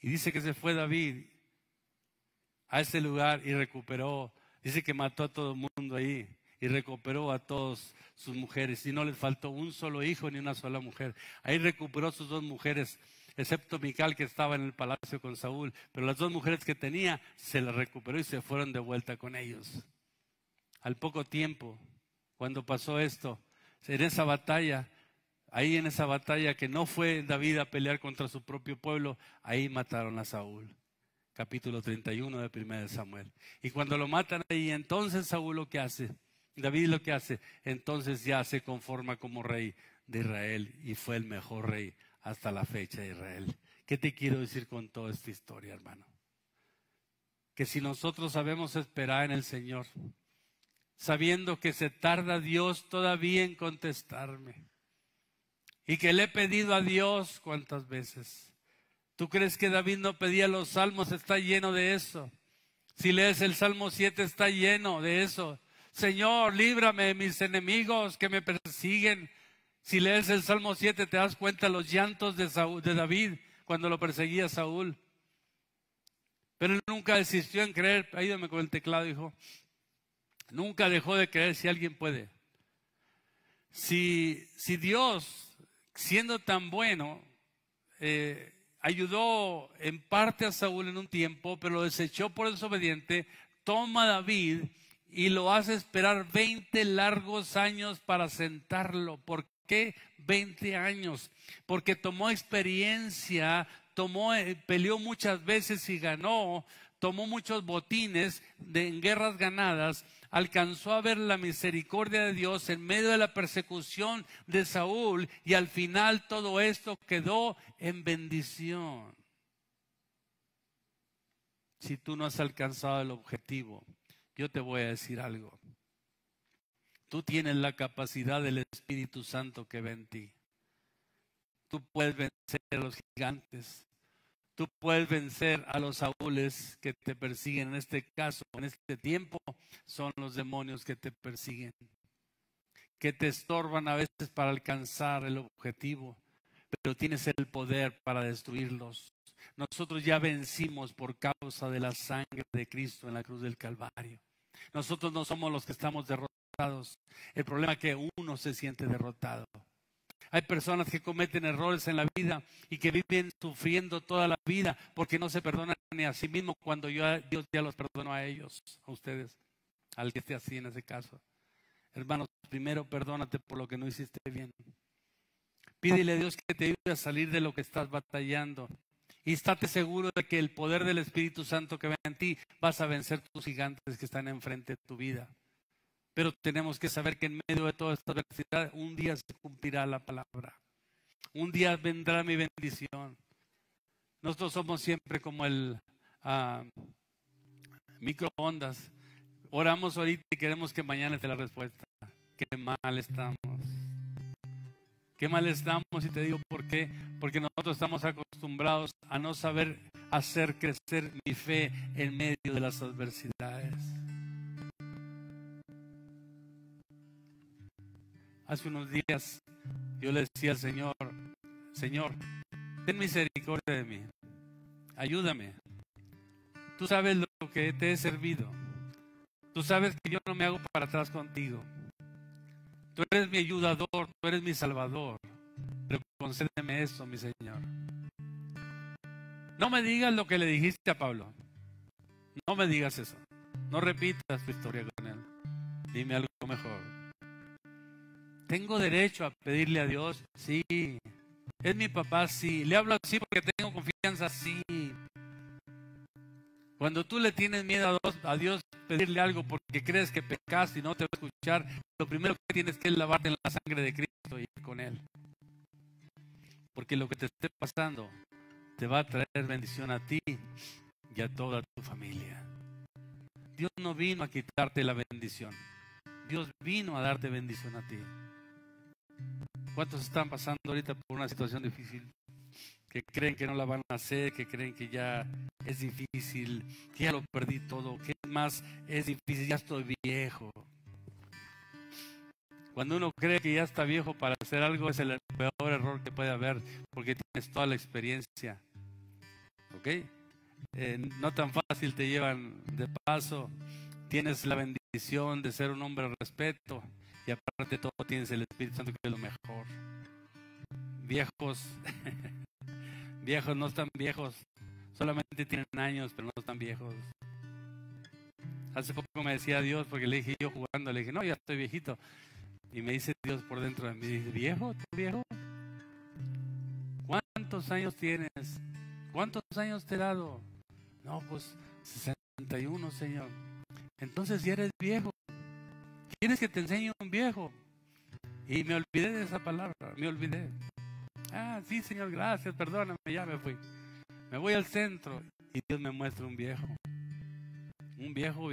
Y dice que se fue David a ese lugar y recuperó. Dice que mató a todo el mundo ahí y recuperó a todas sus mujeres. Y no les faltó un solo hijo ni una sola mujer. Ahí recuperó sus 2 mujeres, excepto Mical, que estaba en el palacio con Saúl. Pero las 2 mujeres que tenía se las recuperó y se fueron de vuelta con ellos. Al poco tiempo, cuando pasó esto, en esa batalla, ahí en esa batalla que no fue David a pelear contra su propio pueblo, ahí mataron a Saúl. Capítulo 31 de 1 Samuel. Y cuando lo matan ahí, entonces Saúl lo que hace, David lo que hace, entonces ya se conforma como rey de Israel y fue el mejor rey hasta la fecha de Israel. ¿Qué te quiero decir con toda esta historia, hermano? Que si nosotros sabemos esperar en el Señor, sabiendo que se tarda Dios todavía en contestarme, y que le he pedido a Dios cuántas veces. ¿Tú crees que David no pedía los salmos? Está lleno de eso. Si lees el Salmo 7 está lleno de eso. Señor, líbrame de mis enemigos que me persiguen. Si lees el Salmo 7 te das cuenta de los llantos de David cuando lo perseguía Saúl. Pero él nunca desistió en creer. Ayúdame con el teclado, hijo. Nunca dejó de creer. Si alguien puede. Si Dios, siendo tan bueno, ayudó en parte a Saúl en un tiempo, pero lo desechó por desobediente, toma a David y lo hace esperar 20 largos años para sentarlo. ¿Por qué 20 años? Porque tomó experiencia, peleó muchas veces y ganó, tomó muchos botines en guerras ganadas, alcanzó a ver la misericordia de Dios en medio de la persecución de Saúl y al final todo esto quedó en bendición. Si tú no has alcanzado el objetivo, yo te voy a decir algo. Tú tienes la capacidad del Espíritu Santo que ve en ti. Tú puedes vencer a los gigantes. Tú puedes vencer a los Saúles que te persiguen. En este caso, en este tiempo, son los demonios que te persiguen, que te estorban a veces para alcanzar el objetivo, pero tienes el poder para destruirlos. Nosotros ya vencimos por causa de la sangre de Cristo en la cruz del Calvario. Nosotros no somos los que estamos derrotados. El problema es que uno se siente derrotado. Hay personas que cometen errores en la vida y que viven sufriendo toda la vida porque no se perdonan ni a sí mismos cuando Dios ya los perdonó a ellos, a ustedes, al que esté así en ese caso. Hermanos, primero perdónate por lo que no hiciste bien. Pídele a Dios que te ayude a salir de lo que estás batallando. Y estate seguro de que el poder del Espíritu Santo que ve en ti vas a vencer tus gigantes que están enfrente de tu vida. Pero tenemos que saber que en medio de toda esta adversidad, un día se cumplirá la palabra. Un día vendrá mi bendición. Nosotros somos siempre como el microondas. Oramos ahorita y queremos que mañana esté la respuesta. Qué mal estamos. Qué mal estamos, y te digo por qué. Porque nosotros estamos acostumbrados a no saber hacer crecer mi fe en medio de las adversidades. Hace unos días yo le decía al Señor, Señor, ten misericordia de mí, ayúdame. Tú sabes lo que te he servido. Tú sabes que yo no me hago para atrás contigo. Tú eres mi ayudador, tú eres mi salvador. Pero concédeme eso, mi Señor. No me digas lo que le dijiste a Pablo. No me digas eso. No repitas tu historia con él. Dime algo mejor. ¿Tengo derecho a pedirle a Dios? Sí. ¿Es mi papá? Sí. ¿Le hablo así porque tengo confianza? Sí. Cuando tú le tienes miedo a Dios pedirle algo porque crees que pecaste y no te va a escuchar, lo primero que tienes que es lavarte en la sangre de Cristo y ir con Él. Porque lo que te esté pasando te va a traer bendición a ti y a toda tu familia. Dios no vino a quitarte la bendición. Dios vino a darte bendición a ti. ¿Cuántos están pasando ahorita por una situación difícil? Que creen que no la van a hacer, que creen que ya es difícil, que ya lo perdí todo, que más es difícil, ya estoy viejo. Cuando uno cree que ya está viejo para hacer algo, es el peor error que puede haber, porque tienes toda la experiencia. ¿Ok? No tan fácil te llevan de paso, tienes la bendición de ser un hombre de respeto, y aparte de todo tienes el Espíritu Santo, que es lo mejor. Viejos... Viejos no están viejos, solamente tienen años, pero no están viejos. Hace poco me decía Dios, porque le dije yo jugando, le dije, no, ya estoy viejito. Y me dice Dios por dentro de mí, dice, ¿viejo? ¿Tú viejo? ¿Cuántos años tienes? ¿Cuántos años te he dado? No, pues 61, Señor. Entonces si eres viejo, ¿quieres que te enseñe un viejo? Y me olvidé de esa palabra, me olvidé. Ah, sí, Señor, gracias, perdóname, ya me fui. Me voy al centro y Dios me muestra un viejo. Un viejo.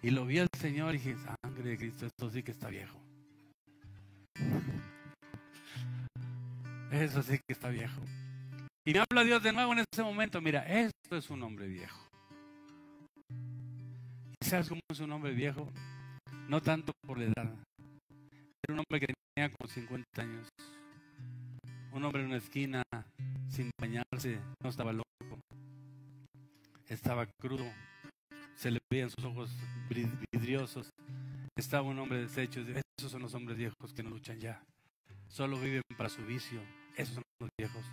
Y lo vi al Señor y dije, sangre de Cristo, esto sí que está viejo. Eso sí que está viejo. Y me habla Dios de nuevo en ese momento, mira, esto es un hombre viejo. ¿Y sabes cómo es un hombre viejo? No tanto por la edad. Era un hombre que tenía como 50 años. Un hombre en una esquina, sin bañarse, no estaba loco, estaba crudo, se le veían sus ojos vidriosos, estaba un hombre deshecho. Esos son los hombres viejos que no luchan ya, solo viven para su vicio. Esos son los viejos.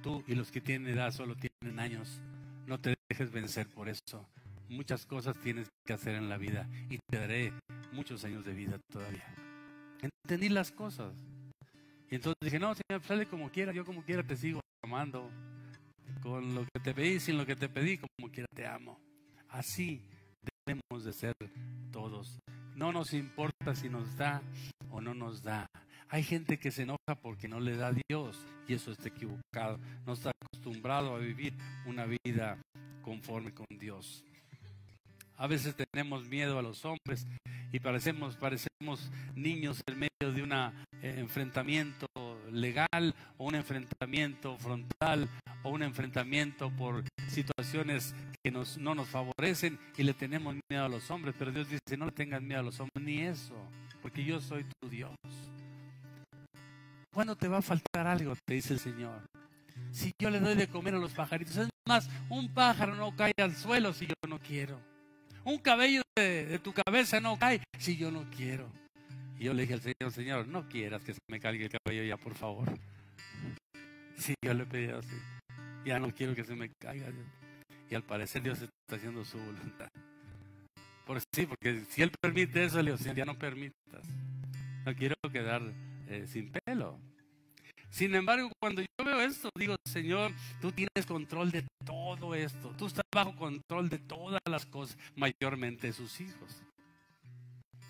Tú y los que tienen edad solo tienen años. No te dejes vencer por eso. Muchas cosas tienes que hacer en la vida y te daré muchos años de vida todavía. Entendí las cosas. Y entonces dije, no, Señor, sale como quiera, yo como quiera te sigo amando. Con lo que te pedí, sin lo que te pedí, como quiera te amo. Así debemos de ser todos. No nos importa si nos da o no nos da. Hay gente que se enoja porque no le da a Dios y eso está equivocado. No está acostumbrado a vivir una vida conforme con Dios. A veces tenemos miedo a los hombres y parecemos niños en medio de un enfrentamiento legal o un enfrentamiento frontal o un enfrentamiento por situaciones que no nos favorecen y le tenemos miedo a los hombres. Pero Dios dice, no le tengas miedo a los hombres, ni eso, porque yo soy tu Dios. ¿Cuándo te va a faltar algo? Te dice el Señor. Si yo le doy de comer a los pajaritos, es más, un pájaro no cae al suelo si yo no quiero. Un cabello de tu cabeza no cae si yo no quiero. Y yo le dije al Señor, Señor, no quieras que se me caiga el cabello ya, por favor. Sí, yo le pedí así. Ya no quiero que se me caiga. Y al parecer Dios está haciendo su voluntad. Porque si Él permite eso, le digo, Señor, ya no permitas. No quiero quedar sin pelo. Sin embargo, cuando yo veo esto, digo, Señor, tú tienes control de todo esto. Tú estás bajo control de todas las cosas, mayormente de sus hijos.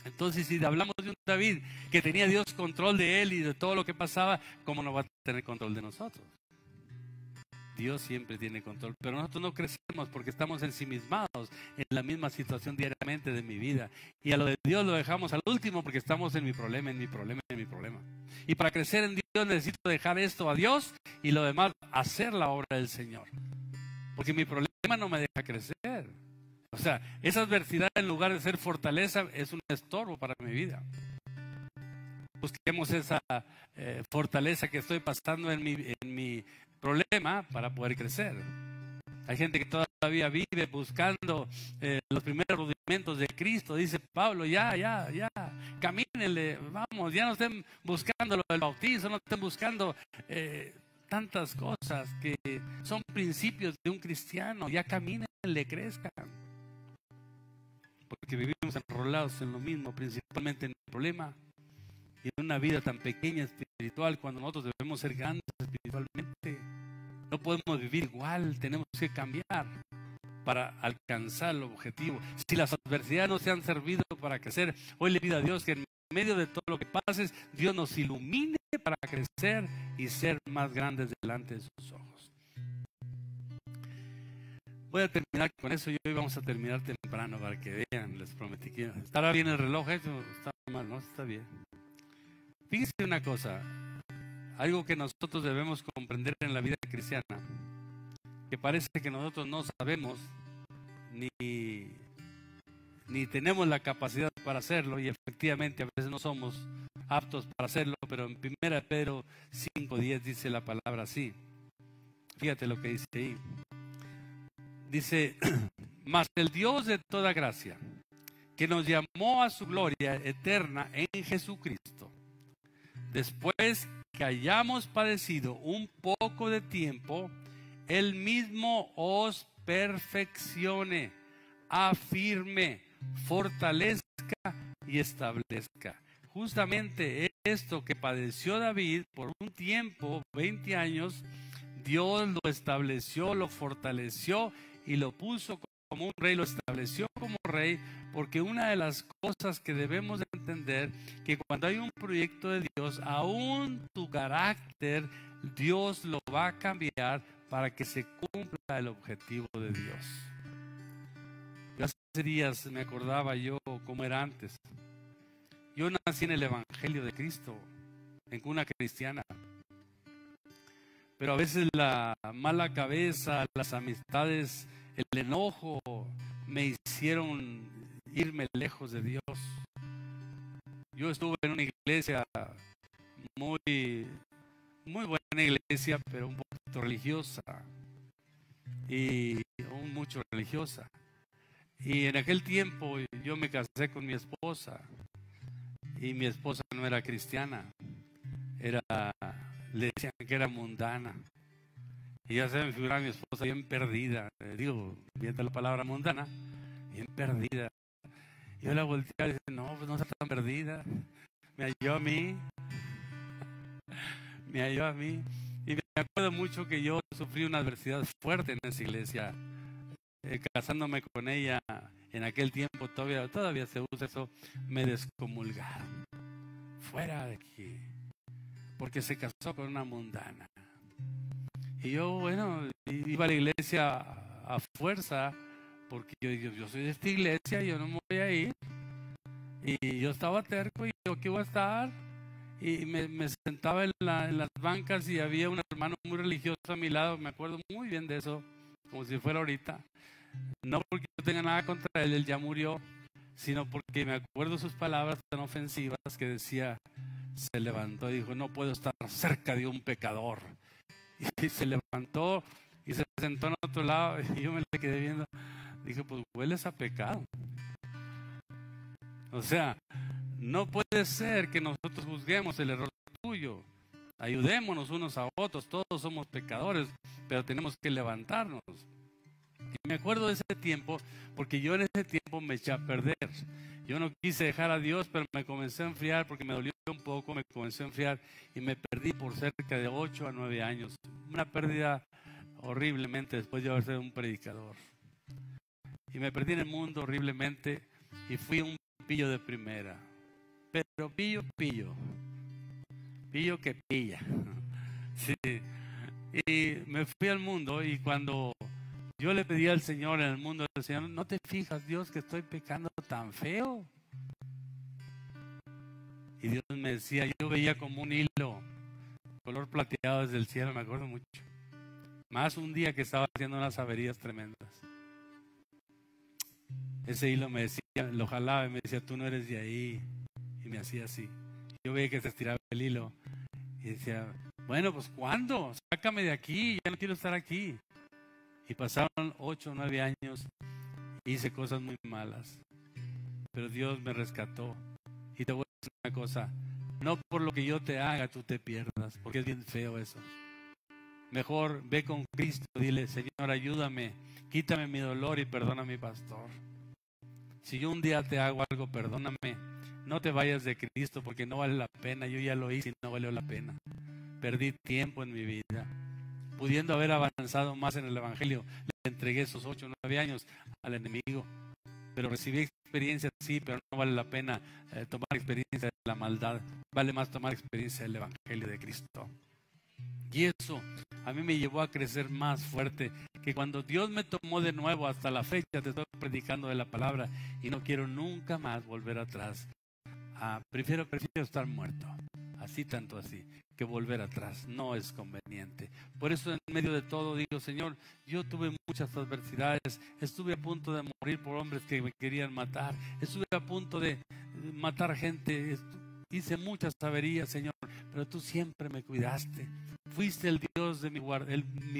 Entonces, si hablamos de un David que tenía Dios control de él y de todo lo que pasaba, ¿cómo no va a tener control de nosotros? Dios siempre tiene control, pero nosotros no crecemos porque estamos ensimismados en la misma situación diariamente de mi vida. Y a lo de Dios lo dejamos al último porque estamos en mi problema. Y para crecer en Dios necesito dejar esto a Dios y lo demás hacer la obra del Señor. Porque mi problema no me deja crecer. O sea, esa adversidad en lugar de ser fortaleza es un estorbo para mi vida. busquemos esa fortaleza que estoy pasando en mi problema para poder crecer. Hay gente que todavía vive buscando los primeros rudimentos de Cristo. Dice Pablo, ya, camínenle, vamos, ya no estén buscando lo del bautizo, no estén buscando tantas cosas que son principios de un cristiano. Ya camínenle, crezcan. Porque vivimos enrolados en lo mismo, principalmente en el problema y en una vida tan pequeña espiritual, cuando nosotros debemos ser grandes espiritualmente. No podemos vivir igual, tenemos que cambiar para alcanzar el objetivo. Si las adversidades no se han servido para crecer, hoy le pido a Dios que en medio de todo lo que pases, Dios nos ilumine para crecer y ser más grandes delante de sus ojos. Voy a terminar con eso y hoy vamos a terminar temprano para que vean, les prometí que estará bien el reloj, eso está mal, ¿no? Está bien. Fíjense una cosa, algo que nosotros debemos comprender en la vida cristiana, que parece que nosotros no sabemos ni tenemos la capacidad para hacerlo, y efectivamente a veces no somos aptos para hacerlo, pero en 1 Pedro 5:10 dice la palabra así. Fíjate lo que dice ahí. Dice, mas el Dios de toda gracia, que nos llamó a su gloria eterna en Jesucristo, después que hayamos padecido un poco de tiempo, Él mismo os perfeccione, afirme, fortalezca y establezca. Justamente esto que padeció David por un tiempo, 20 años, Dios lo estableció, lo fortaleció y lo puso como un rey, lo estableció como rey, porque una de las cosas que debemos de entender, que cuando hay un proyecto de Dios, aún tu carácter, Dios lo va a cambiar para que se cumpla el objetivo de Dios. Hace días me acordaba yo cómo era antes. Yo nací en el Evangelio de Cristo, en cuna cristiana. Pero a veces la mala cabeza, las amistades, el enojo me hicieron irme lejos de Dios. Yo estuve en una iglesia muy buena iglesia, pero un poquito religiosa y mucho religiosa. Y en aquel tiempo yo me casé con mi esposa y mi esposa no era cristiana, le decían que era mundana. Y ya se me figuraba mi esposa bien perdida, digo, viendo la palabra mundana, bien perdida. Yo la volteaba y dije, no, pues no está tan perdida. Me halló a mí. Y me acuerdo mucho que yo sufrí una adversidad fuerte en esa iglesia. Casándome con ella en aquel tiempo, todavía se usa eso, me descomulgaron. Fuera de aquí. Porque se casó con una mundana. Y yo, bueno, iba a la iglesia a fuerza, porque yo soy de esta iglesia, yo no me voy a ir. Y yo estaba terco, y yo, ¿qué voy a estar? Y me sentaba en las bancas, y había un hermano muy religioso a mi lado, me acuerdo muy bien de eso, como si fuera ahorita. No porque no tenga nada contra él ya murió, sino porque me acuerdo sus palabras tan ofensivas que decía, se levantó y dijo, no puedo estar cerca de un pecador. Y se levantó y se sentó en otro lado, y yo me le quedé viendo. Dije, pues hueles a pecado. O sea, no puede ser que nosotros juzguemos el error tuyo. Ayudémonos unos a otros, todos somos pecadores, pero tenemos que levantarnos. Y me acuerdo de ese tiempo, porque yo en ese tiempo me eché a perder. Yo no quise dejar a Dios, pero me comencé a enfriar porque me dolió un poco, me comencé a enfriar y me perdí por cerca de 8 a 9 años. Una pérdida horriblemente después de haber sido un predicador. Y me perdí en el mundo horriblemente y fui un pillo de primera. Pero pillo que pilla. Sí. Y me fui al mundo, y cuando yo le pedí al Señor en el mundo, del Señor, ¿no te fijas, Dios, que estoy pecando tan feo? Y Dios me decía, yo veía como un hilo, color plateado desde el cielo, me acuerdo mucho. Más un día que estaba haciendo unas averías tremendas. Ese hilo me decía, lo jalaba y me decía, tú no eres de ahí. Y me hacía así. yo veía que se estiraba el hilo y decía, bueno, pues ¿cuándo? Sácame de aquí, ya no quiero estar aquí. Y pasaron 8 o 9 años, hice cosas muy malas, pero Dios me rescató. Y te voy a decir una cosa, no por lo que yo te haga tú te pierdas, porque es bien feo eso. Mejor ve con Cristo, dile, Señor, ayúdame, quítame mi dolor y perdona a mi pastor. Si yo un día te hago algo, perdóname. No te vayas de Cristo porque no vale la pena. Yo ya lo hice y no valió la pena. Perdí tiempo en mi vida. Pudiendo haber avanzado más en el Evangelio, le entregué esos 8 o 9 años al enemigo. Pero recibí experiencia, sí, pero no vale la pena tomar experiencia de la maldad. Vale más tomar experiencia del Evangelio de Cristo. Y eso a mí me llevó a crecer más fuerte, que cuando Dios me tomó de nuevo hasta la fecha, te estoy predicando de la palabra y no quiero nunca más volver atrás. Prefiero estar muerto, así tanto así, que volver atrás. No es conveniente. Por eso en medio de todo digo, Señor, yo tuve muchas adversidades, estuve a punto de morir por hombres que me querían matar, estuve a punto de matar gente, hice muchas averías, Señor, pero tú siempre me cuidaste. Fuiste el Dios de mi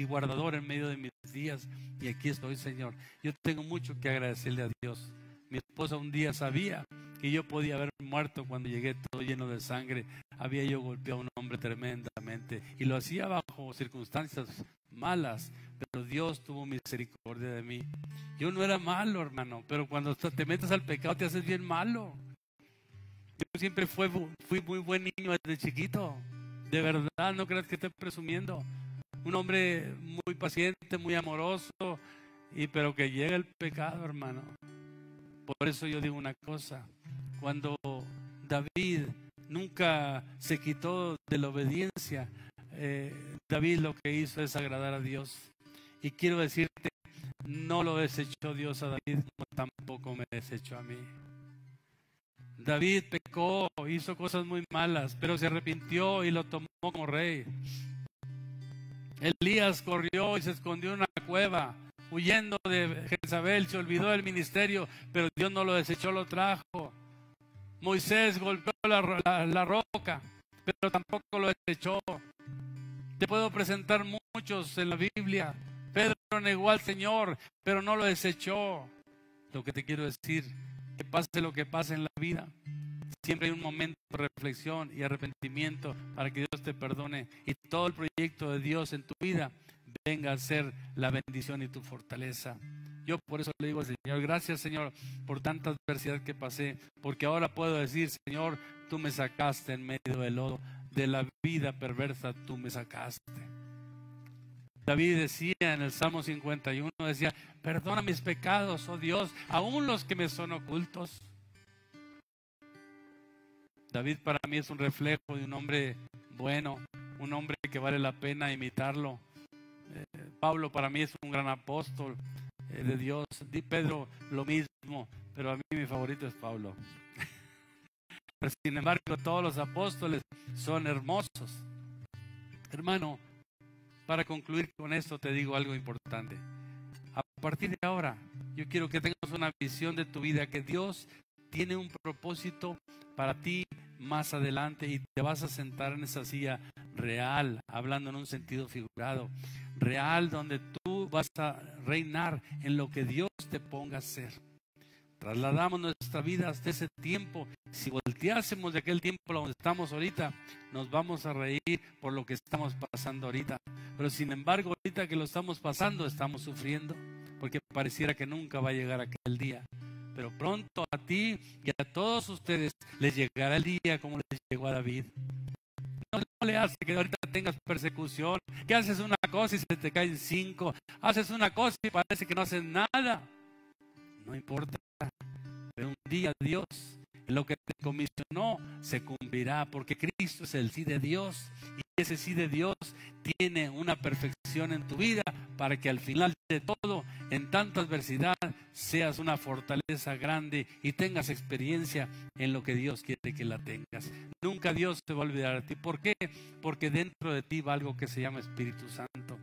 guardador en medio de mis días y aquí estoy, Señor. Yo tengo mucho que agradecerle a Dios. Mi esposa un día sabía que yo podía haber muerto cuando llegué todo lleno de sangre. Había yo golpeado a un hombre tremendamente y lo hacía bajo circunstancias malas, pero Dios tuvo misericordia de mí. Yo no era malo, hermano, pero cuando te metes al pecado te haces bien malo. Yo siempre fui muy buen niño desde chiquito. De verdad, no creas que estoy presumiendo. Un hombre muy paciente, muy amoroso, pero que llega el pecado, hermano. Por eso yo digo una cosa. Cuando David nunca se quitó de la obediencia, David lo que hizo es agradar a Dios. Y quiero decirte, no lo desechó Dios a David, como tampoco me desechó a mí. David pecó, hizo cosas muy malas, pero se arrepintió y lo tomó como rey. Elías corrió y se escondió en una cueva, huyendo de Jezabel, se olvidó del ministerio, pero Dios no lo desechó, lo trajo. Moisés golpeó la roca, pero tampoco lo desechó. Te puedo presentar muchos en la Biblia. Pedro negó al Señor, pero no lo desechó. Lo que te quiero decir, que pase lo que pase en la vida, siempre hay un momento de reflexión y arrepentimiento para que Dios te perdone y todo el proyecto de Dios en tu vida venga a ser la bendición y tu fortaleza. Yo por eso le digo al Señor, gracias, Señor, por tanta adversidad que pasé, porque ahora puedo decir, Señor, tú me sacaste en medio del lodo, de la vida perversa tú me sacaste. David decía en el Salmo 51, decía, perdona mis pecados, oh Dios, aún los que me son ocultos. David para mí es un reflejo de un hombre bueno, un hombre que vale la pena imitarlo. Pablo para mí es un gran apóstol de Dios. Pedro lo mismo, pero a mí mi favorito es Pablo. Pero sin embargo todos los apóstoles son hermosos. Hermano, para concluir con esto te digo algo importante. A partir de ahora yo quiero que tengas una visión de tu vida, que Dios tiene un propósito para ti más adelante y te vas a sentar en esa silla real, hablando en un sentido figurado, real, donde tú vas a reinar en lo que Dios te ponga a hacer. Trasladamos nuestra vida hasta ese tiempo. Si volteásemos de aquel tiempo a donde estamos ahorita, nos vamos a reír por lo que estamos pasando ahorita. Pero sin embargo, ahorita que lo estamos pasando, estamos sufriendo, porque pareciera que nunca va a llegar aquel día. Pero pronto a ti y a todos ustedes les llegará el día como les llegó a David. No le hace que ahorita tengas persecución, que haces una cosa y se te caen 5, haces una cosa y parece que no haces nada. No importa, pero un día Dios, lo que te comisionó se cumplirá, porque Cristo es el sí de Dios y ese sí de Dios tiene una perfección en tu vida para que al final de todo, en tanta adversidad, seas una fortaleza grande y tengas experiencia en lo que Dios quiere que la tengas. Nunca Dios se va a olvidar de ti. ¿Por qué? Porque dentro de ti va algo que se llama Espíritu Santo.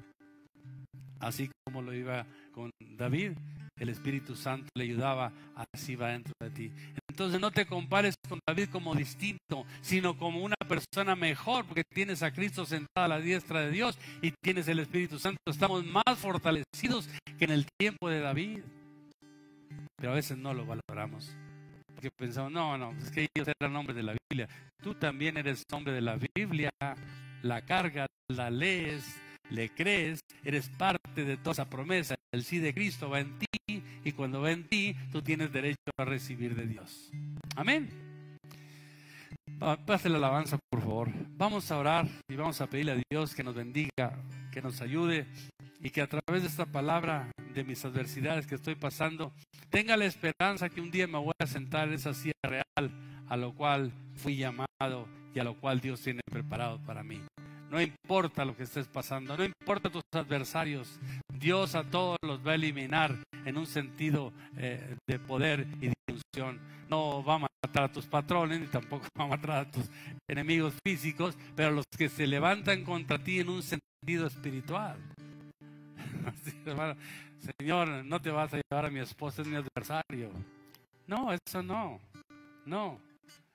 Así como lo iba con David, el Espíritu Santo le ayudaba, así va dentro de ti. Entonces no te compares con David como distinto, sino como una persona mejor, porque tienes a Cristo sentado a la diestra de Dios y tienes el Espíritu Santo. Estamos más fortalecidos que en el tiempo de David. Pero a veces no lo valoramos, porque pensamos, no, es que ellos eran hombres de la Biblia. Tú también eres hombre de la Biblia, la cargas, la lees, le crees, eres parte de toda esa promesa. El sí de Cristo va en ti, y cuando va en ti, tú tienes derecho a recibir de Dios. Amén. Pase la alabanza, por favor. Vamos a orar y vamos a pedirle a Dios que nos bendiga, que nos ayude, y que a través de esta palabra, de mis adversidades que estoy pasando, tenga la esperanza que un día me voy a sentar en esa silla real a lo cual fui llamado y a lo cual Dios tiene preparado para mí. No importa lo que estés pasando, no importa tus adversarios, Dios a todos los va a eliminar en un sentido de poder y de unción. No va a matar a tus patrones, ni tampoco va a matar a tus enemigos físicos, pero los que se levantan contra ti en un sentido espiritual. Así, hermano, Señor, no te vas a llevar a mi esposa, es mi adversario. No, eso no.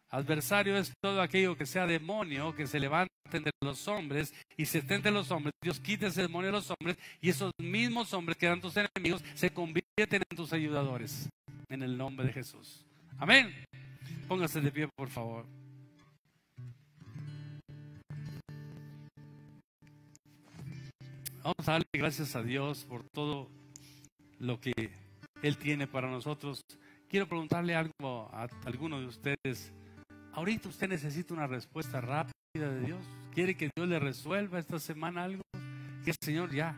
Adversario es todo aquello que sea demonio, que se levante entre los hombres y se esté entre los hombres. Dios quita ese demonio de los hombres, y esos mismos hombres que eran tus enemigos se convierten en tus ayudadores. En el nombre de Jesús. Amén. Póngase de pie, por favor. Vamos a darle gracias a Dios por todo lo que Él tiene para nosotros. Quiero preguntarle algo a alguno de ustedes. Ahorita usted necesita una respuesta rápida de Dios. ¿Quiere que Dios le resuelva esta semana algo? Que el Señor ya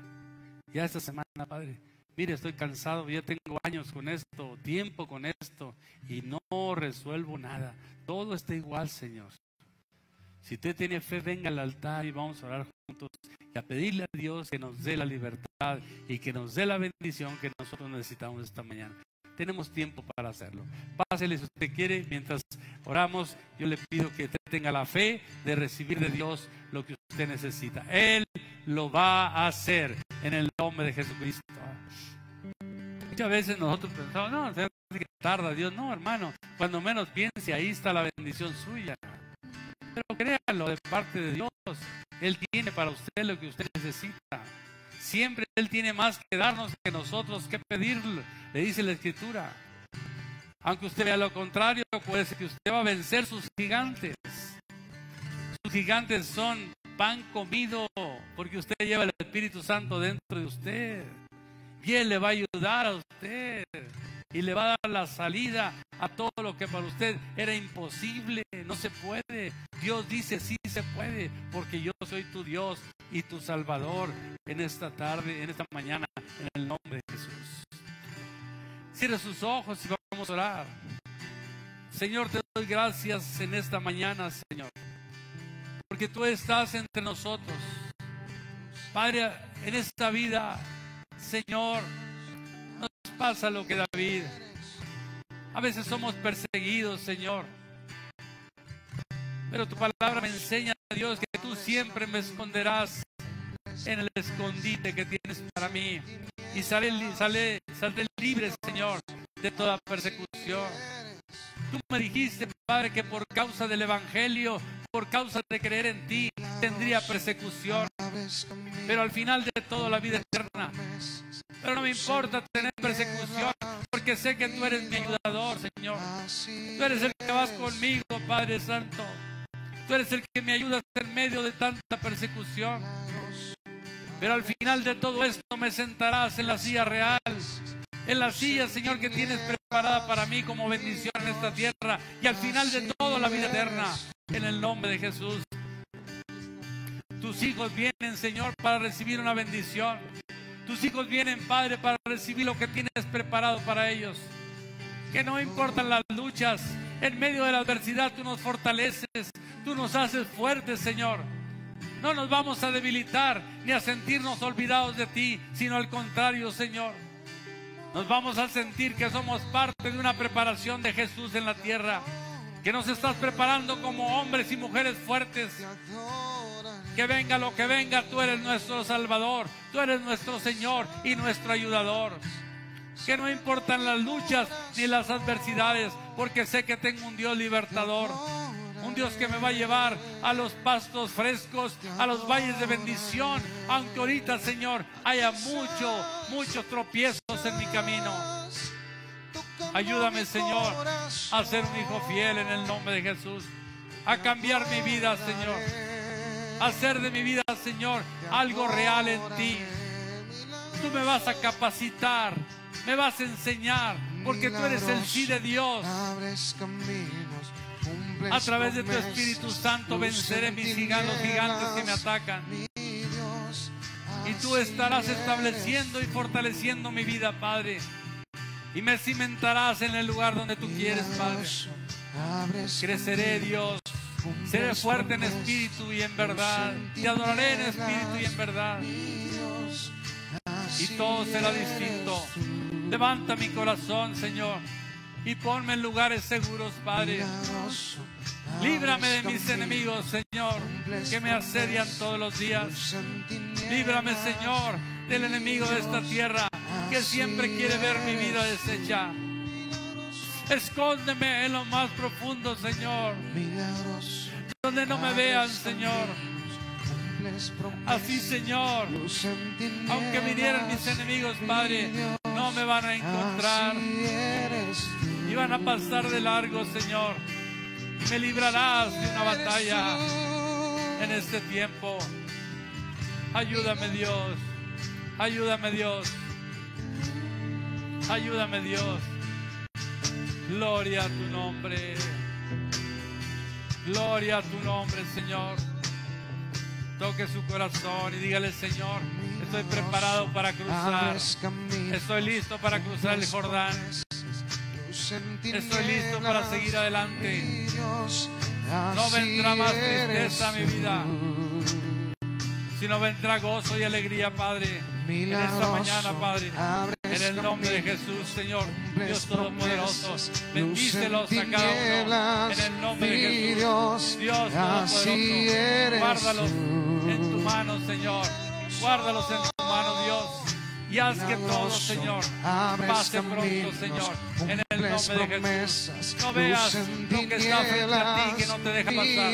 esta semana, Padre, mire, estoy cansado, ya tengo años con esto, tiempo con esto, y no resuelvo nada. Todo está igual, Señor. Si usted tiene fe, venga al altar y vamos a orar juntos y a pedirle a Dios que nos dé la libertad y que nos dé la bendición que nosotros necesitamos esta mañana. Tenemos tiempo para hacerlo. Pásele si usted quiere. Mientras oramos, yo le pido que usted tenga la fe de recibir de Dios lo que usted necesita. Él lo va a hacer en el nombre de Jesucristo. Muchas veces nosotros pensamos, no, que tarda Dios. No, hermano, cuando menos piense, ahí está la bendición suya. Pero créanlo, de parte de Dios, Él tiene para usted lo que usted necesita. Siempre Él tiene más que darnos que nosotros que pedirle, le dice la Escritura. Aunque usted vea lo contrario, puede ser que usted va a vencer sus gigantes. Sus gigantes son pan comido, porque usted lleva el Espíritu Santo dentro de usted. Y Él le va a ayudar a usted. Y le va a dar la salida a todo lo que para usted era imposible. No se puede. Dios dice sí se puede, porque yo soy tu Dios y tu Salvador en esta tarde, en esta mañana, en el nombre de Jesús. Cierre sus ojos y vamos a orar. Señor, te doy gracias en esta mañana, Señor, porque tú estás entre nosotros. Padre, en esta vida, Señor, nos pasa lo que David. A veces somos perseguidos, Señor, pero tu palabra me enseña, Dios, que tú siempre me esconderás en el escondite que tienes para mí, y saldré libre, Señor, de toda persecución. Tú me dijiste, Padre, que por causa del Evangelio, por causa de creer en ti, tendría persecución, pero al final de todo la vida eterna. Pero no me importa tener persecución, porque sé que tú eres mi ayudador, Señor. Tú eres el que vas conmigo, Padre Santo. Tú eres el que me ayudas en medio de tanta persecución. Pero al final de todo esto me sentarás en la silla real, en la silla, Señor, que tienes preparada para mí como bendición en esta tierra, y al final de todo la vida eterna, en el nombre de Jesús. Tus hijos vienen, Señor, para recibir una bendición. Tus hijos vienen, Padre, para recibir lo que tienes preparado para ellos. Que no importan las luchas, en medio de la adversidad tú nos fortaleces, tú nos haces fuertes, Señor. No nos vamos a debilitar ni a sentirnos olvidados de ti, sino al contrario, Señor. Nos vamos a sentir que somos parte de una preparación de Jesús en la tierra, que nos estás preparando como hombres y mujeres fuertes. Que venga lo que venga, tú eres nuestro Salvador, tú eres nuestro Señor y nuestro ayudador. que no importan las luchas ni las adversidades, porque sé que tengo un Dios libertador, un Dios que me va a llevar a los pastos frescos, a los valles de bendición, aunque ahorita, Señor, haya muchos tropiezos en mi camino. Ayúdame, Señor, a ser un hijo fiel en el nombre de Jesús, a cambiar mi vida, Señor, a hacer de mi vida, Señor, algo real en ti. Tú me vas a capacitar, me vas a enseñar, porque tú eres el sí de Dios. A través de tu Espíritu Santo venceré los gigantes que me atacan. Y tú estarás estableciendo y fortaleciendo mi vida, Padre. Y me cimentarás en el lugar donde tú quieres, Padre. Creceré, Dios. Seré fuerte en espíritu y en verdad. Te adoraré en espíritu y en verdad. Y todo será distinto. Levanta mi corazón, Señor, y ponme en lugares seguros, Padre. Líbrame de mis enemigos, Señor, que me asedian todos los días. Líbrame, Señor, del enemigo de esta tierra, que siempre quiere ver mi vida deshecha. Escóndeme en lo más profundo, Señor, donde no me vean, Señor. Así, Señor, aunque vinieran mis enemigos, Padre, no me van a encontrar y van a pasar de largo, Señor. Y me librarás de una batalla en este tiempo. Ayúdame, Dios. Ayúdame, Dios. Ayúdame, Dios. Gloria a tu nombre. Gloria a tu nombre, Señor. Toque su corazón y dígale: Señor, estoy preparado para cruzar. Estoy listo para cruzar el Jordán. Estoy listo para seguir adelante. No vendrá más tristeza a mi vida, sino vendrá gozo y alegría, Padre, en esta mañana, Padre. En el nombre de Jesús, Señor, Dios Todopoderoso, bendícelos a cada uno. En el nombre de Jesús, Dios Todopoderoso, guárdalos en tu mano, Señor. Guárdalos en tu mano, Dios. Y haz que todo, Señor, pase pronto, Señor, en el nombre de Jesús. No veas lo que está frente a ti, que no te deja pasar.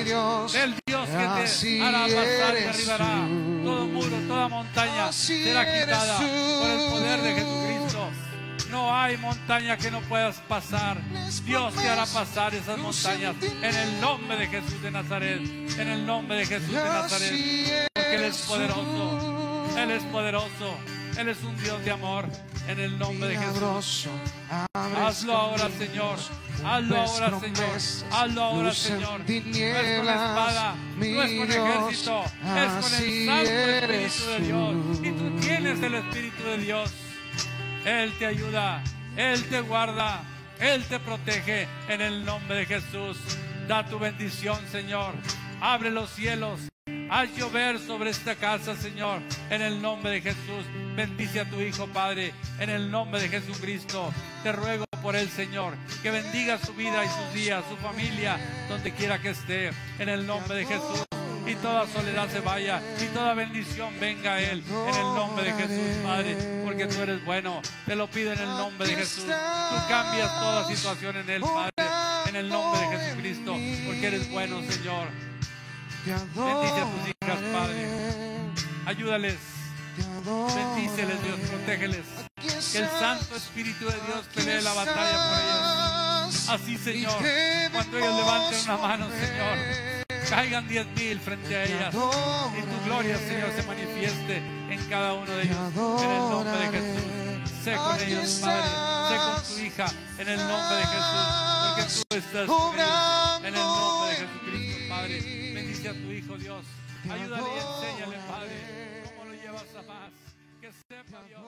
El Dios que te hará pasar y derribará todo muro, toda montaña será quitada por el poder de Jesucristo. No hay montaña que no puedas pasar. Dios te hará pasar esas montañas en el nombre de Jesús de Nazaret. En el nombre de Jesús de Nazaret. Porque Él es poderoso. Él es poderoso. Él es un Dios de amor. En el nombre de Jesús. Hazlo ahora, Señor. Hazlo ahora, Señor. Hazlo ahora, Señor. No es con espada, no es con ejército, es con el Santo Espíritu de Dios. Y tú tienes el Espíritu de Dios. Él te ayuda, Él te guarda, Él te protege en el nombre de Jesús. Da tu bendición, Señor. Abre los cielos. Haz llover sobre esta casa, Señor, en el nombre de Jesús. Bendice a tu Hijo, Padre, en el nombre de Jesucristo. Te ruego por él, Señor, que bendiga su vida y sus días, su familia, donde quiera que esté, en el nombre de Jesús. Y toda soledad se vaya y toda bendición venga a él, en el nombre de Jesús, Padre, porque tú eres bueno. Te lo pido en el nombre de Jesús. Tú cambias toda situación en él, Padre, en el nombre de Jesucristo, porque eres bueno, Señor. Bendice a tus hijas, Padre. Ayúdales. Bendíceles, Dios, protégeles. Que el Santo Espíritu de Dios pelee la batalla por ellas. Así, Señor, cuando ellos levanten una mano, Señor, caigan 10,000 frente a ellas. Y tu gloria, Señor, se manifieste en cada uno de ellos. En el nombre de Jesús. Sé con ellos, Padre. Sé con tu hija. En el nombre de Jesús. Porque tú estás con ellos. En el nombre de Jesucristo, Padre. Bendice a tu Hijo, Dios. Ayúdale y enséñale, Padre, cómo lo llevas a más. Que sepa, Dios.